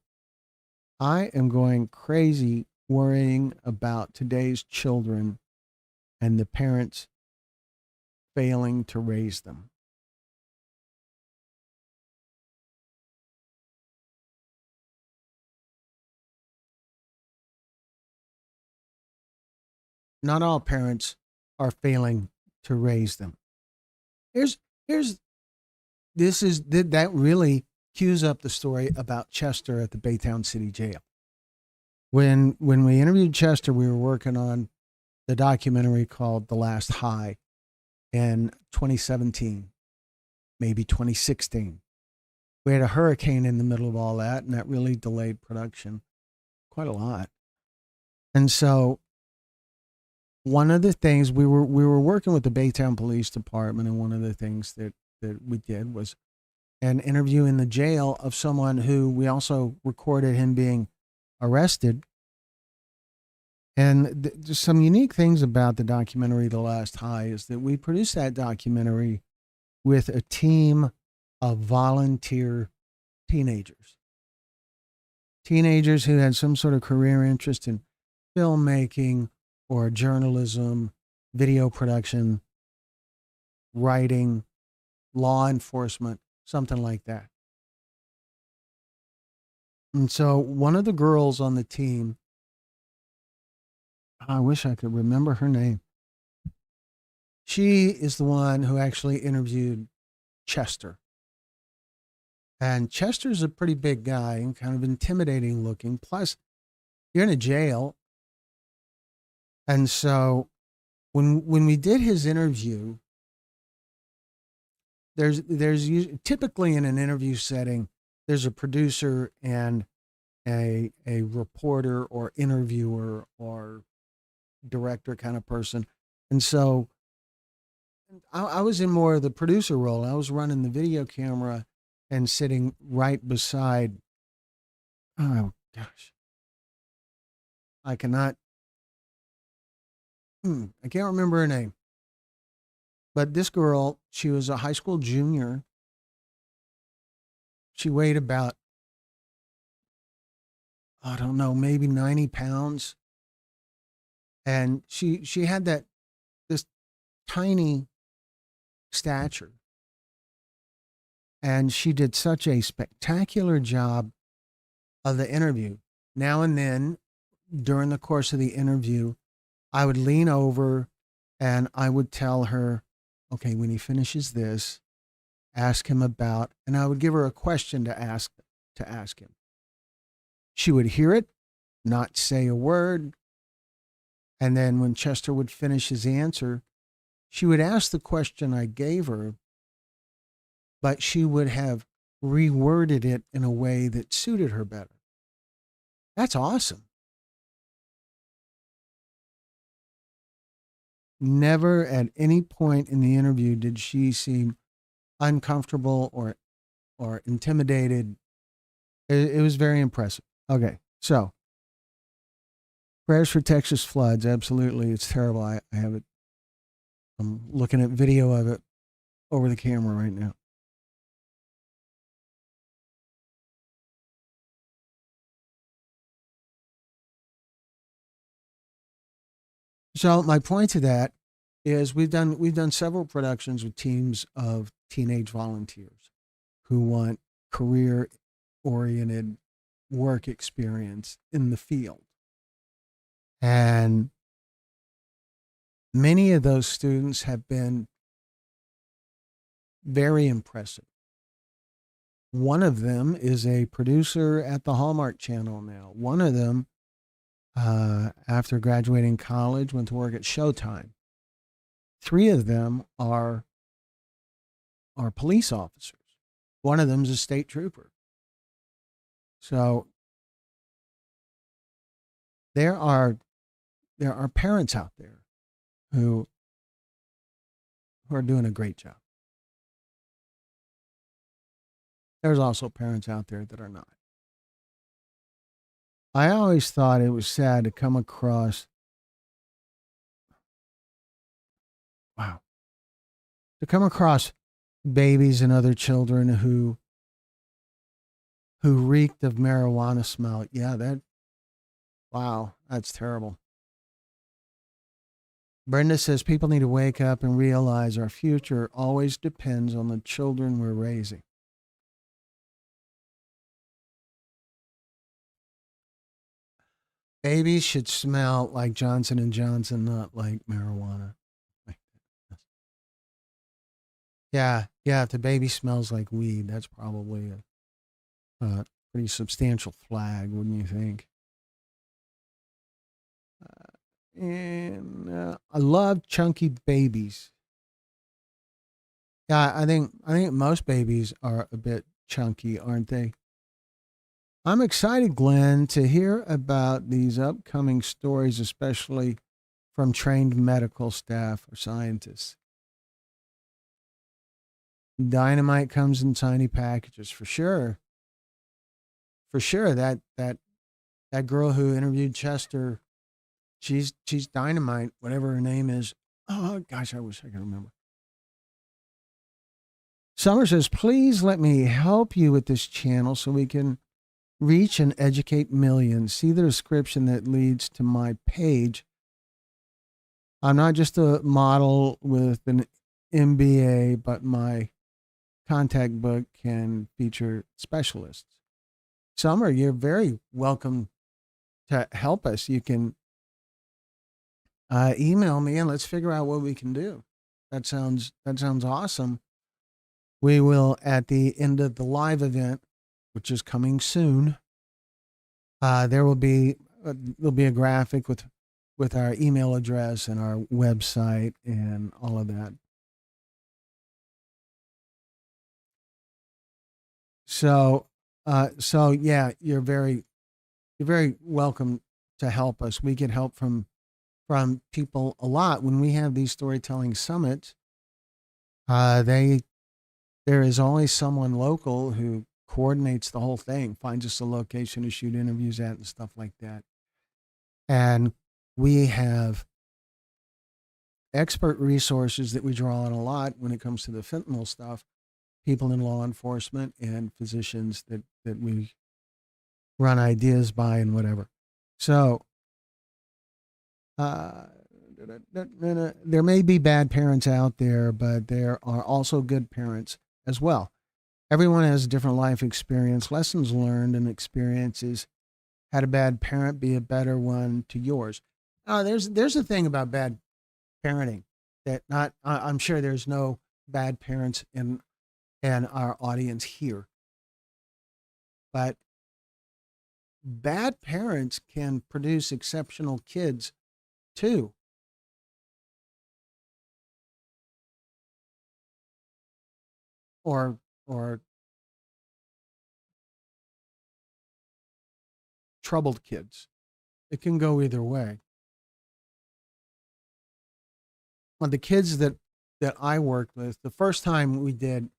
I am going crazy worrying about today's children and the parents failing to raise them. Not all parents are failing to raise them. That really cues up the story about Chester at the Baytown City Jail. When we interviewed Chester, we were working on the documentary called The Last High in 2017, maybe 2016. We had a hurricane in the middle of all that, and that really delayed production quite a lot. And so one of the things we were working with the Baytown Police Department, and one of the things that we did was an interview in the jail of someone who we also recorded him being arrested. And there's some unique things about the documentary The Last High is that we produced that documentary with a team of volunteer teenagers who had some sort of career interest in filmmaking or journalism, video production, writing, law enforcement, something like that. And so one of the girls on the team I wish I could remember her name. She is the one who actually interviewed Chester. And Chester's a pretty big guy and kind of intimidating looking. Plus, you're in a jail. And so when we did his interview, there's typically in an interview setting, there's a producer and a reporter or interviewer or director kind of person. And so I was in more of the producer role. I was running the video camera and sitting right beside, oh gosh, I cannot, I can't remember her name. But this girl, she was a high school junior. She weighed about, I don't know, maybe 90 pounds. And she had this tiny stature. And she did such a spectacular job of the interview. Now and then, during the course of the interview, I would lean over and I would tell her, okay, when he finishes this, ask him about, and I would give her a question to ask him. She would hear it, not say a word. And then when Chester would finish his answer, she would ask the question I gave her, but she would have reworded it in a way that suited her better. That's awesome. Never at any point in the interview did she seem uncomfortable or intimidated. It was very impressive. Okay, so prayers for Texas floods. Absolutely, it's terrible. I have it. I'm looking at video of it over the camera right now. So my point to that is we've done several productions with teams of teenage volunteers who want career-oriented work experience in the field. And many of those students have been very impressive. One of them is a producer at the Hallmark Channel now. One of them, after graduating college, went to work at Showtime. 3 of them are police officers. One of them is a state trooper. So there are parents out there who are doing a great job. There's also parents out there that are not. I always thought it was sad to come across, babies and other children who reeked of marijuana smell. Yeah, that's terrible. Brenda says people need to wake up and realize our future always depends on the children we're raising. Babies should smell like Johnson & Johnson, not like marijuana. Yeah, if the baby smells like weed, that's probably a pretty substantial flag, wouldn't you think? And I love chunky babies. Yeah, I think most babies are a bit chunky, aren't they? I'm excited, Glenn, to hear about these upcoming stories, especially from trained medical staff or scientists. Dynamite comes in tiny packages, for sure. For sure, that girl who interviewed Chester, she's dynamite, whatever her name is. Oh gosh, I wish I could remember. Summer says, please let me help you with this channel so we can reach and educate millions. See the description that leads to my page. I'm not just a model with an MBA, but my contact book can feature specialists. Summer, you're very welcome to help us. You can email me and let's figure out what we can do. That sounds awesome. We will, at the end of the live event, which is coming soon, there'll be a graphic with our email address and our website and all of that. So yeah, you're very welcome to help us. We get help from people a lot when we have these storytelling summits. There is always someone local who coordinates the whole thing, finds us a location to shoot interviews at and stuff like that. And we have expert resources that we draw on a lot when it comes to the fentanyl stuff, people in law enforcement and physicians that we run ideas by and whatever. So there may be bad parents out there, but there are also good parents as well. Everyone has a different life experience, lessons learned, and experiences. Had a bad parent be a better one to yours. There's a thing about bad parenting that I'm sure there's no bad parents in our audience here, but bad parents can produce exceptional kids too. Or troubled kids. It can go either way. Well, the kids that I worked with, the first time we did,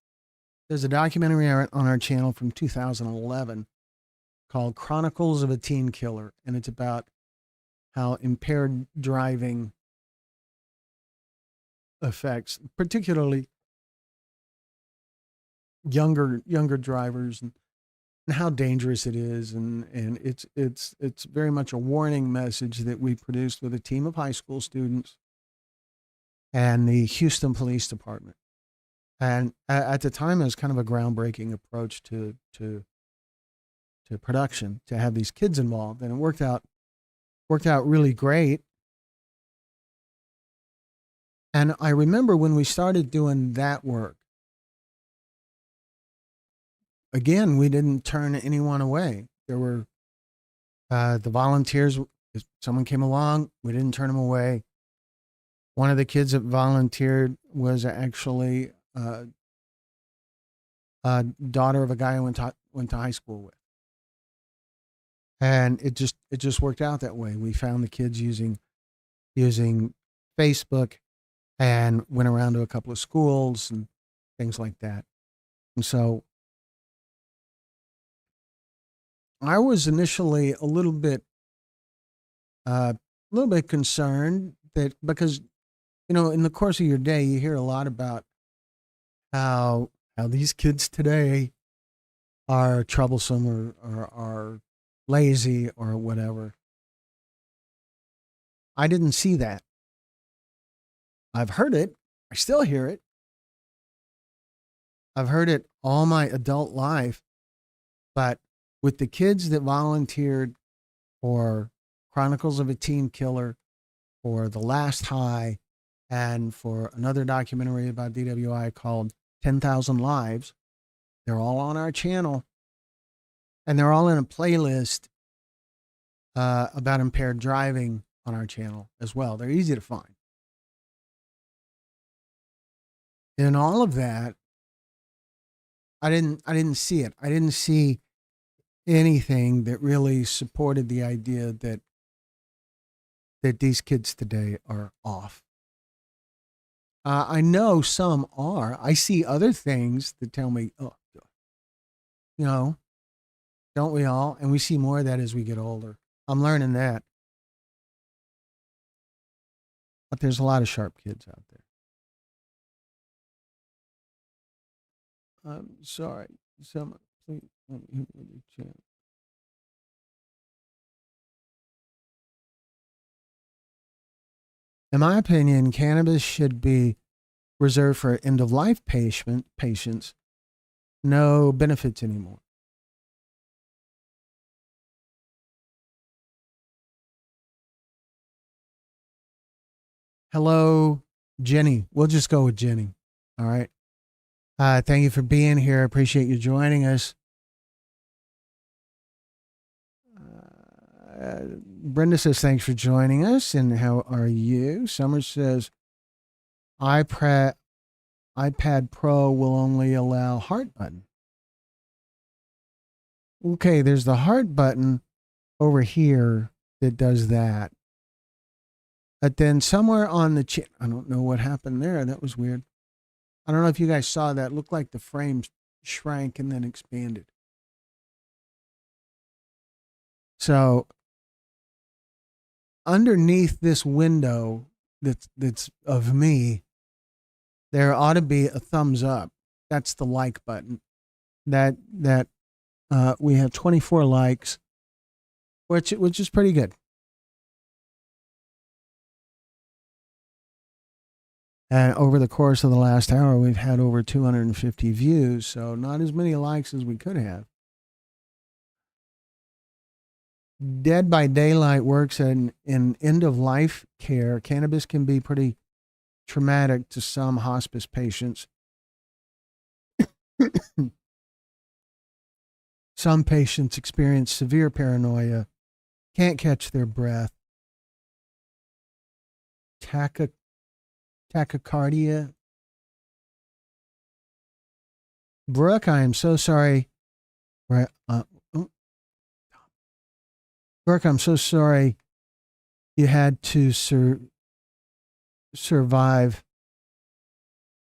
there's a documentary on our channel from 2011 called Chronicles of a Teen Killer, and it's about how impaired driving affects particularly younger drivers, and how dangerous it is, and it's very much a warning message that we produced with a team of high school students and the Houston Police Department. And at the time, it was kind of a groundbreaking approach to production, to have these kids involved, and it worked out really great. And I remember when we started doing that work, again, we didn't turn anyone away. There were the volunteers. If someone came along, we didn't turn them away. One of the kids that volunteered was actually a daughter of a guy I went to high school with, and it just worked out that way. We found the kids using Facebook, and went around to a couple of schools and things like that. And so I was initially a little bit concerned that, because, in the course of your day, you hear a lot about how these kids today are troublesome or are lazy or whatever. I didn't see that. I've heard it. I still hear it. I've heard it all my adult life. But with the kids that volunteered for Chronicles of a Teen Killer, for The Last High, and for another documentary about DWI called 10,000 Lives, they're all on our channel. And they're all in a playlist about impaired driving on our channel as well. They're easy to find. In all of that, I didn't see it. I didn't see anything that really supported the idea that these kids today are off. I know some are. I see other things that tell me, oh, don't we all? And we see more of that as we get older. I'm learning that. But there's a lot of sharp kids out there. I'm sorry. Someone, please let me hit the chat. In my opinion, cannabis should be reserved for end-of-life patients. No benefits anymore. Hello, Jenny. We'll just go with Jenny. All right. Thank you for being here. I appreciate you joining us. Brenda says, thanks for joining us. And how are you? Summer says, iPad Pro will only allow heart button. Okay, there's the heart button over here that does that. But then somewhere on the I don't know what happened there. That was weird. I don't know if you guys saw that. It looked like the frame shrank and then expanded. So underneath this window that's of me, there ought to be a thumbs up. That's the like button. That we have 24 likes, which is pretty good. And over the course of the last hour, we've had over 250 views, so not as many likes as we could have. Dead by Daylight works in end-of-life care. Cannabis can be pretty traumatic to some hospice patients. Some patients experience severe paranoia, can't catch their breath, tachycardia. Brooke, I am so sorry. Brooke, I'm so sorry you had to survive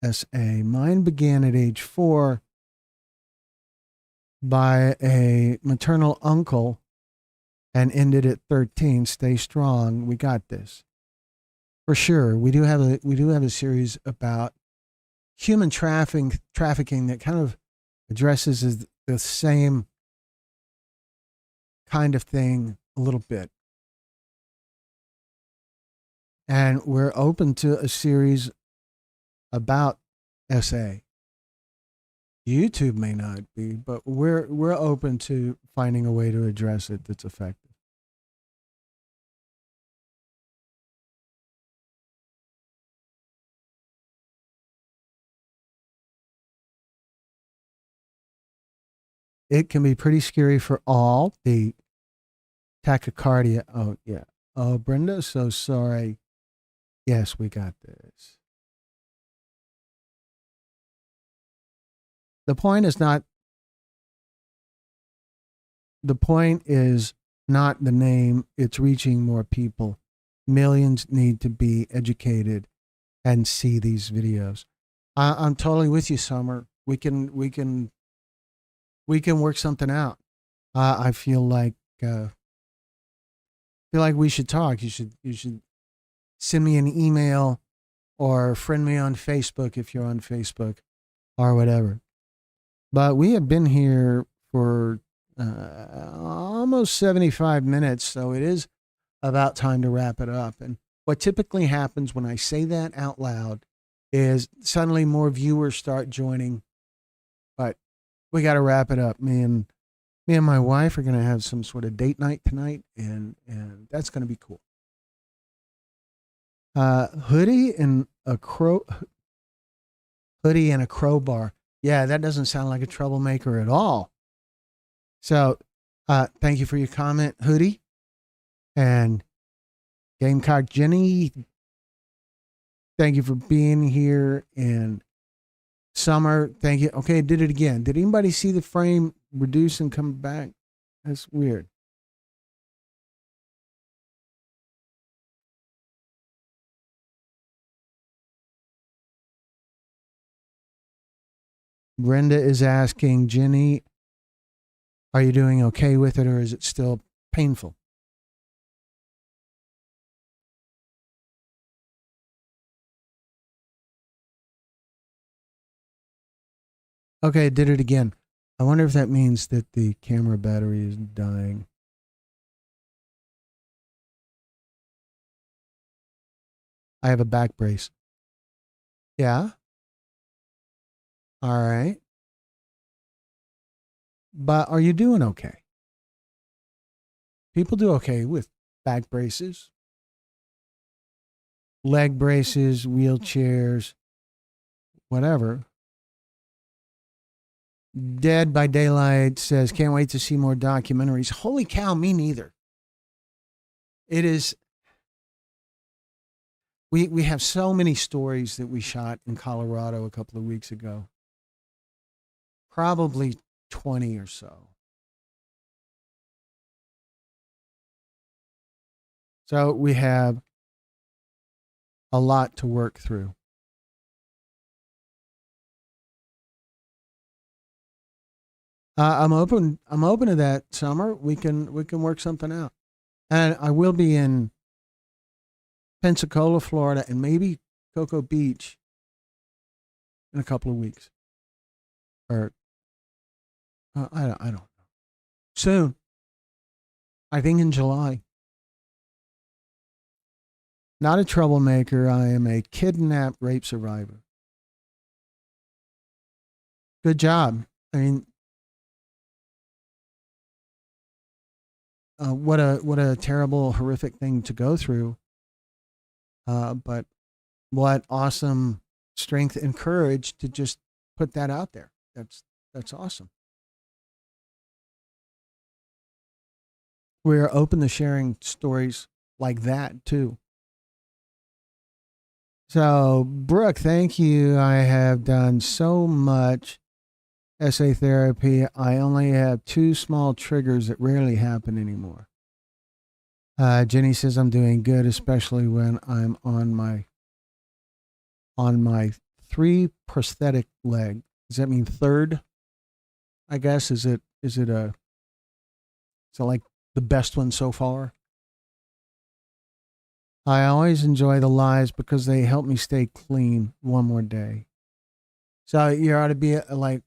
SA. Mine began at age 4 by a maternal uncle and ended at 13. Stay strong. We got this. For sure. We do have a series about human trafficking that kind of addresses the same kind of thing a little bit. And we're open to a series about SA. YouTube may not be, but we're open to finding a way to address it that's effective. It can be pretty scary for all. The tachycardia. Oh, yeah. Oh, Brenda, so sorry. Yes, we got this. The point is not the name. It's reaching more people. Millions need to be educated and see these videos. I'm totally with you, Summer. We can work something out. I feel like we should talk. You should send me an email or friend me on Facebook if you're on Facebook or whatever. But we have been here for almost 75 minutes, so it is about time to wrap it up. And what typically happens when I say that out loud is suddenly more viewers start joining. But we got to wrap it up. Me and my wife are going to have some sort of date night tonight, and that's going to be cool. Hoodie and a crowbar. Yeah, that doesn't sound like a troublemaker at all. So, thank you for your comment, Hoodie. And Gamecock Jenny, thank you for being here. And Summer, thank you. Okay, did it again. Did anybody see the frame reduce and come back? That's weird. Brenda is asking, Jenny, are you doing okay with it, or is it still painful? Okay, I did it again. I wonder if that means that the camera battery is dying. I have a back brace. Yeah? All right. But are you doing okay? People do okay with back braces. leg braces, wheelchairs, whatever. Dead by Daylight says, can't wait to see more documentaries. Holy cow, me neither. It is, we have so many stories that we shot in Colorado a couple of weeks ago. Probably 20 or so. So we have a lot to work through. I'm open to that, Summer. We can work something out. And I will be in Pensacola, Florida, and maybe Cocoa Beach in a couple of weeks. Or I don't know. Soon. I think in July. Not a troublemaker. I am a kidnapped rape survivor. Good job. I mean, what a terrible, horrific thing to go through. But what awesome strength and courage to just put that out there. That's awesome. We're open to sharing stories like that too. So, Brooke, thank you. I have done so much essay therapy. I only have 2 small triggers that rarely happen anymore. Jenny says I'm doing good, especially when I'm on my 3 prosthetic leg. Does that mean third? I guess is it like the best one so far? I always enjoy the lives because they help me stay clean one more day. So you ought to be at like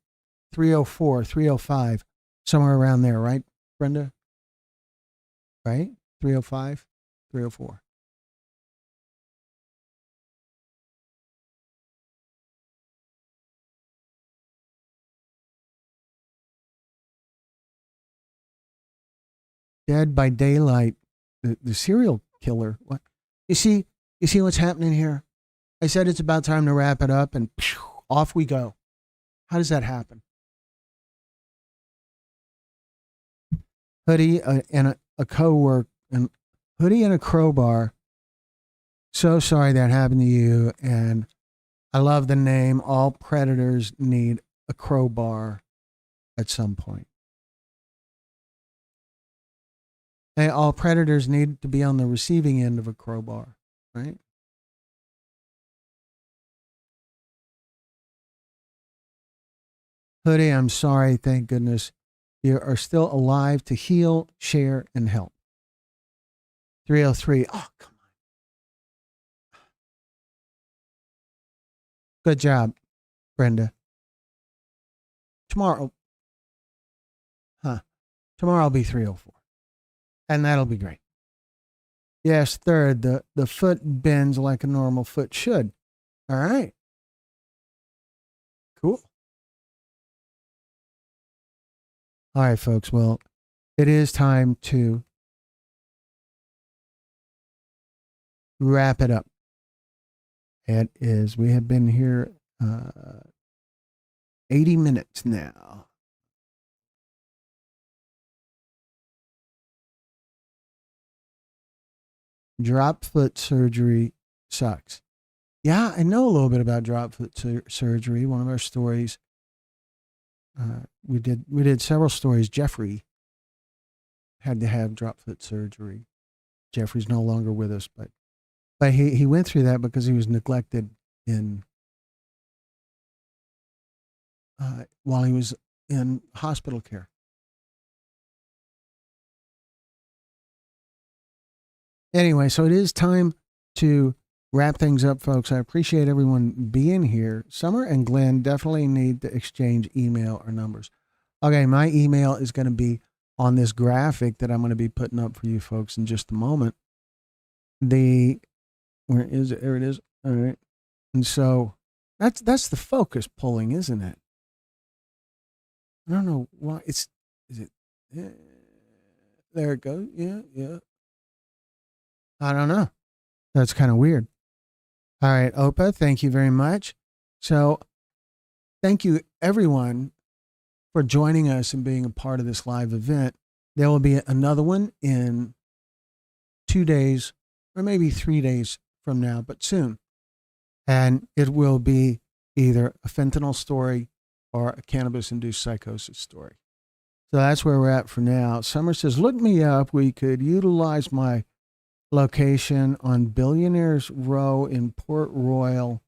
304, 305, somewhere around there, right, Brenda? Right? 305, 304. Dead by Daylight, the serial killer. What? You see what's happening here? I said it's about time to wrap it up, and off we go. How does that happen? Hoodie and a co-work, and Hoodie and a crowbar. So sorry that happened to you, and I love the name. All predators need a crowbar at some point. Hey, all predators need to be on the receiving end of a crowbar, right? Hoodie, I'm sorry. Thank goodness you are still alive to heal, share, and help. 303. Oh, come on. Good job, Brenda. Tomorrow I'll be 304. And that'll be great. Yes, third, the foot bends like a normal foot should. All right. Cool. All right, folks. Well, it is time to wrap it up. It is. We have been here 80 minutes now. Drop foot surgery sucks. Yeah, I know a little bit about drop foot surgery. One of our stories, we did several stories. Jeffrey had to have drop foot surgery. Jeffrey's no longer with us, but he went through that because he was neglected while he was in hospital care. Anyway, so it is time to wrap things up, folks. I appreciate everyone being here. Summer and Glenn definitely need to exchange email or numbers. Okay, my email is going to be on this graphic that I'm going to be putting up for you folks in just a moment. Where is it? There it is. All right. And so that's the focus pulling, isn't it? I don't know why is it? Yeah, there it goes. Yeah. I don't know. That's kind of weird. All right, Opa, thank you very much. So thank you, everyone, for joining us and being a part of this live event. There will be another one in 2 days or maybe 3 days from now, but soon. And it will be either a fentanyl story or a cannabis-induced psychosis story. So that's where we're at for now. Summer says, look me up. We could utilize my location on Billionaires Row in Port Royal.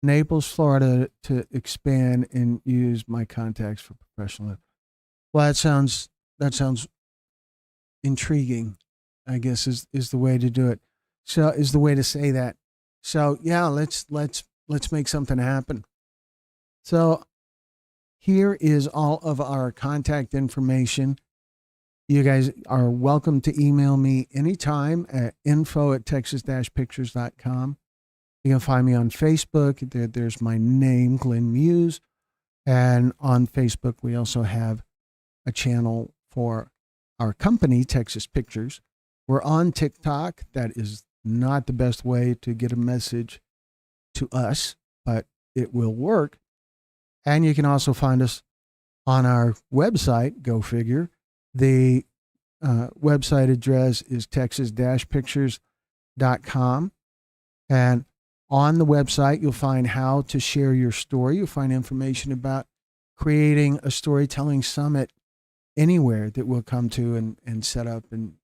Naples, Florida, to expand and use my contacts for professional. Well, that sounds intriguing, I guess is the way to do it. So is the way to say that. So yeah, let's make something happen. So here is all of our contact information. You guys are welcome to email me anytime at info@texas-pictures.com. You can find me on Facebook. There's my name, Glenn Muse. And on Facebook, we also have a channel for our company, Texas Pictures. We're on TikTok. That is not the best way to get a message to us, but it will work. And you can also find us on our website, go figure. The website address is texas-pictures.com. And on the website, you'll find how to share your story. You'll find information about creating a storytelling summit anywhere that we'll come to and set up and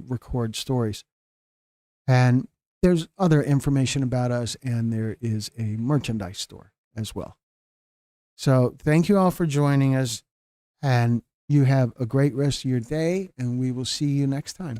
record stories. And there's other information about us, and there is a merchandise store as well. So thank you all for joining us, and you have a great rest of your day, and we will see you next time.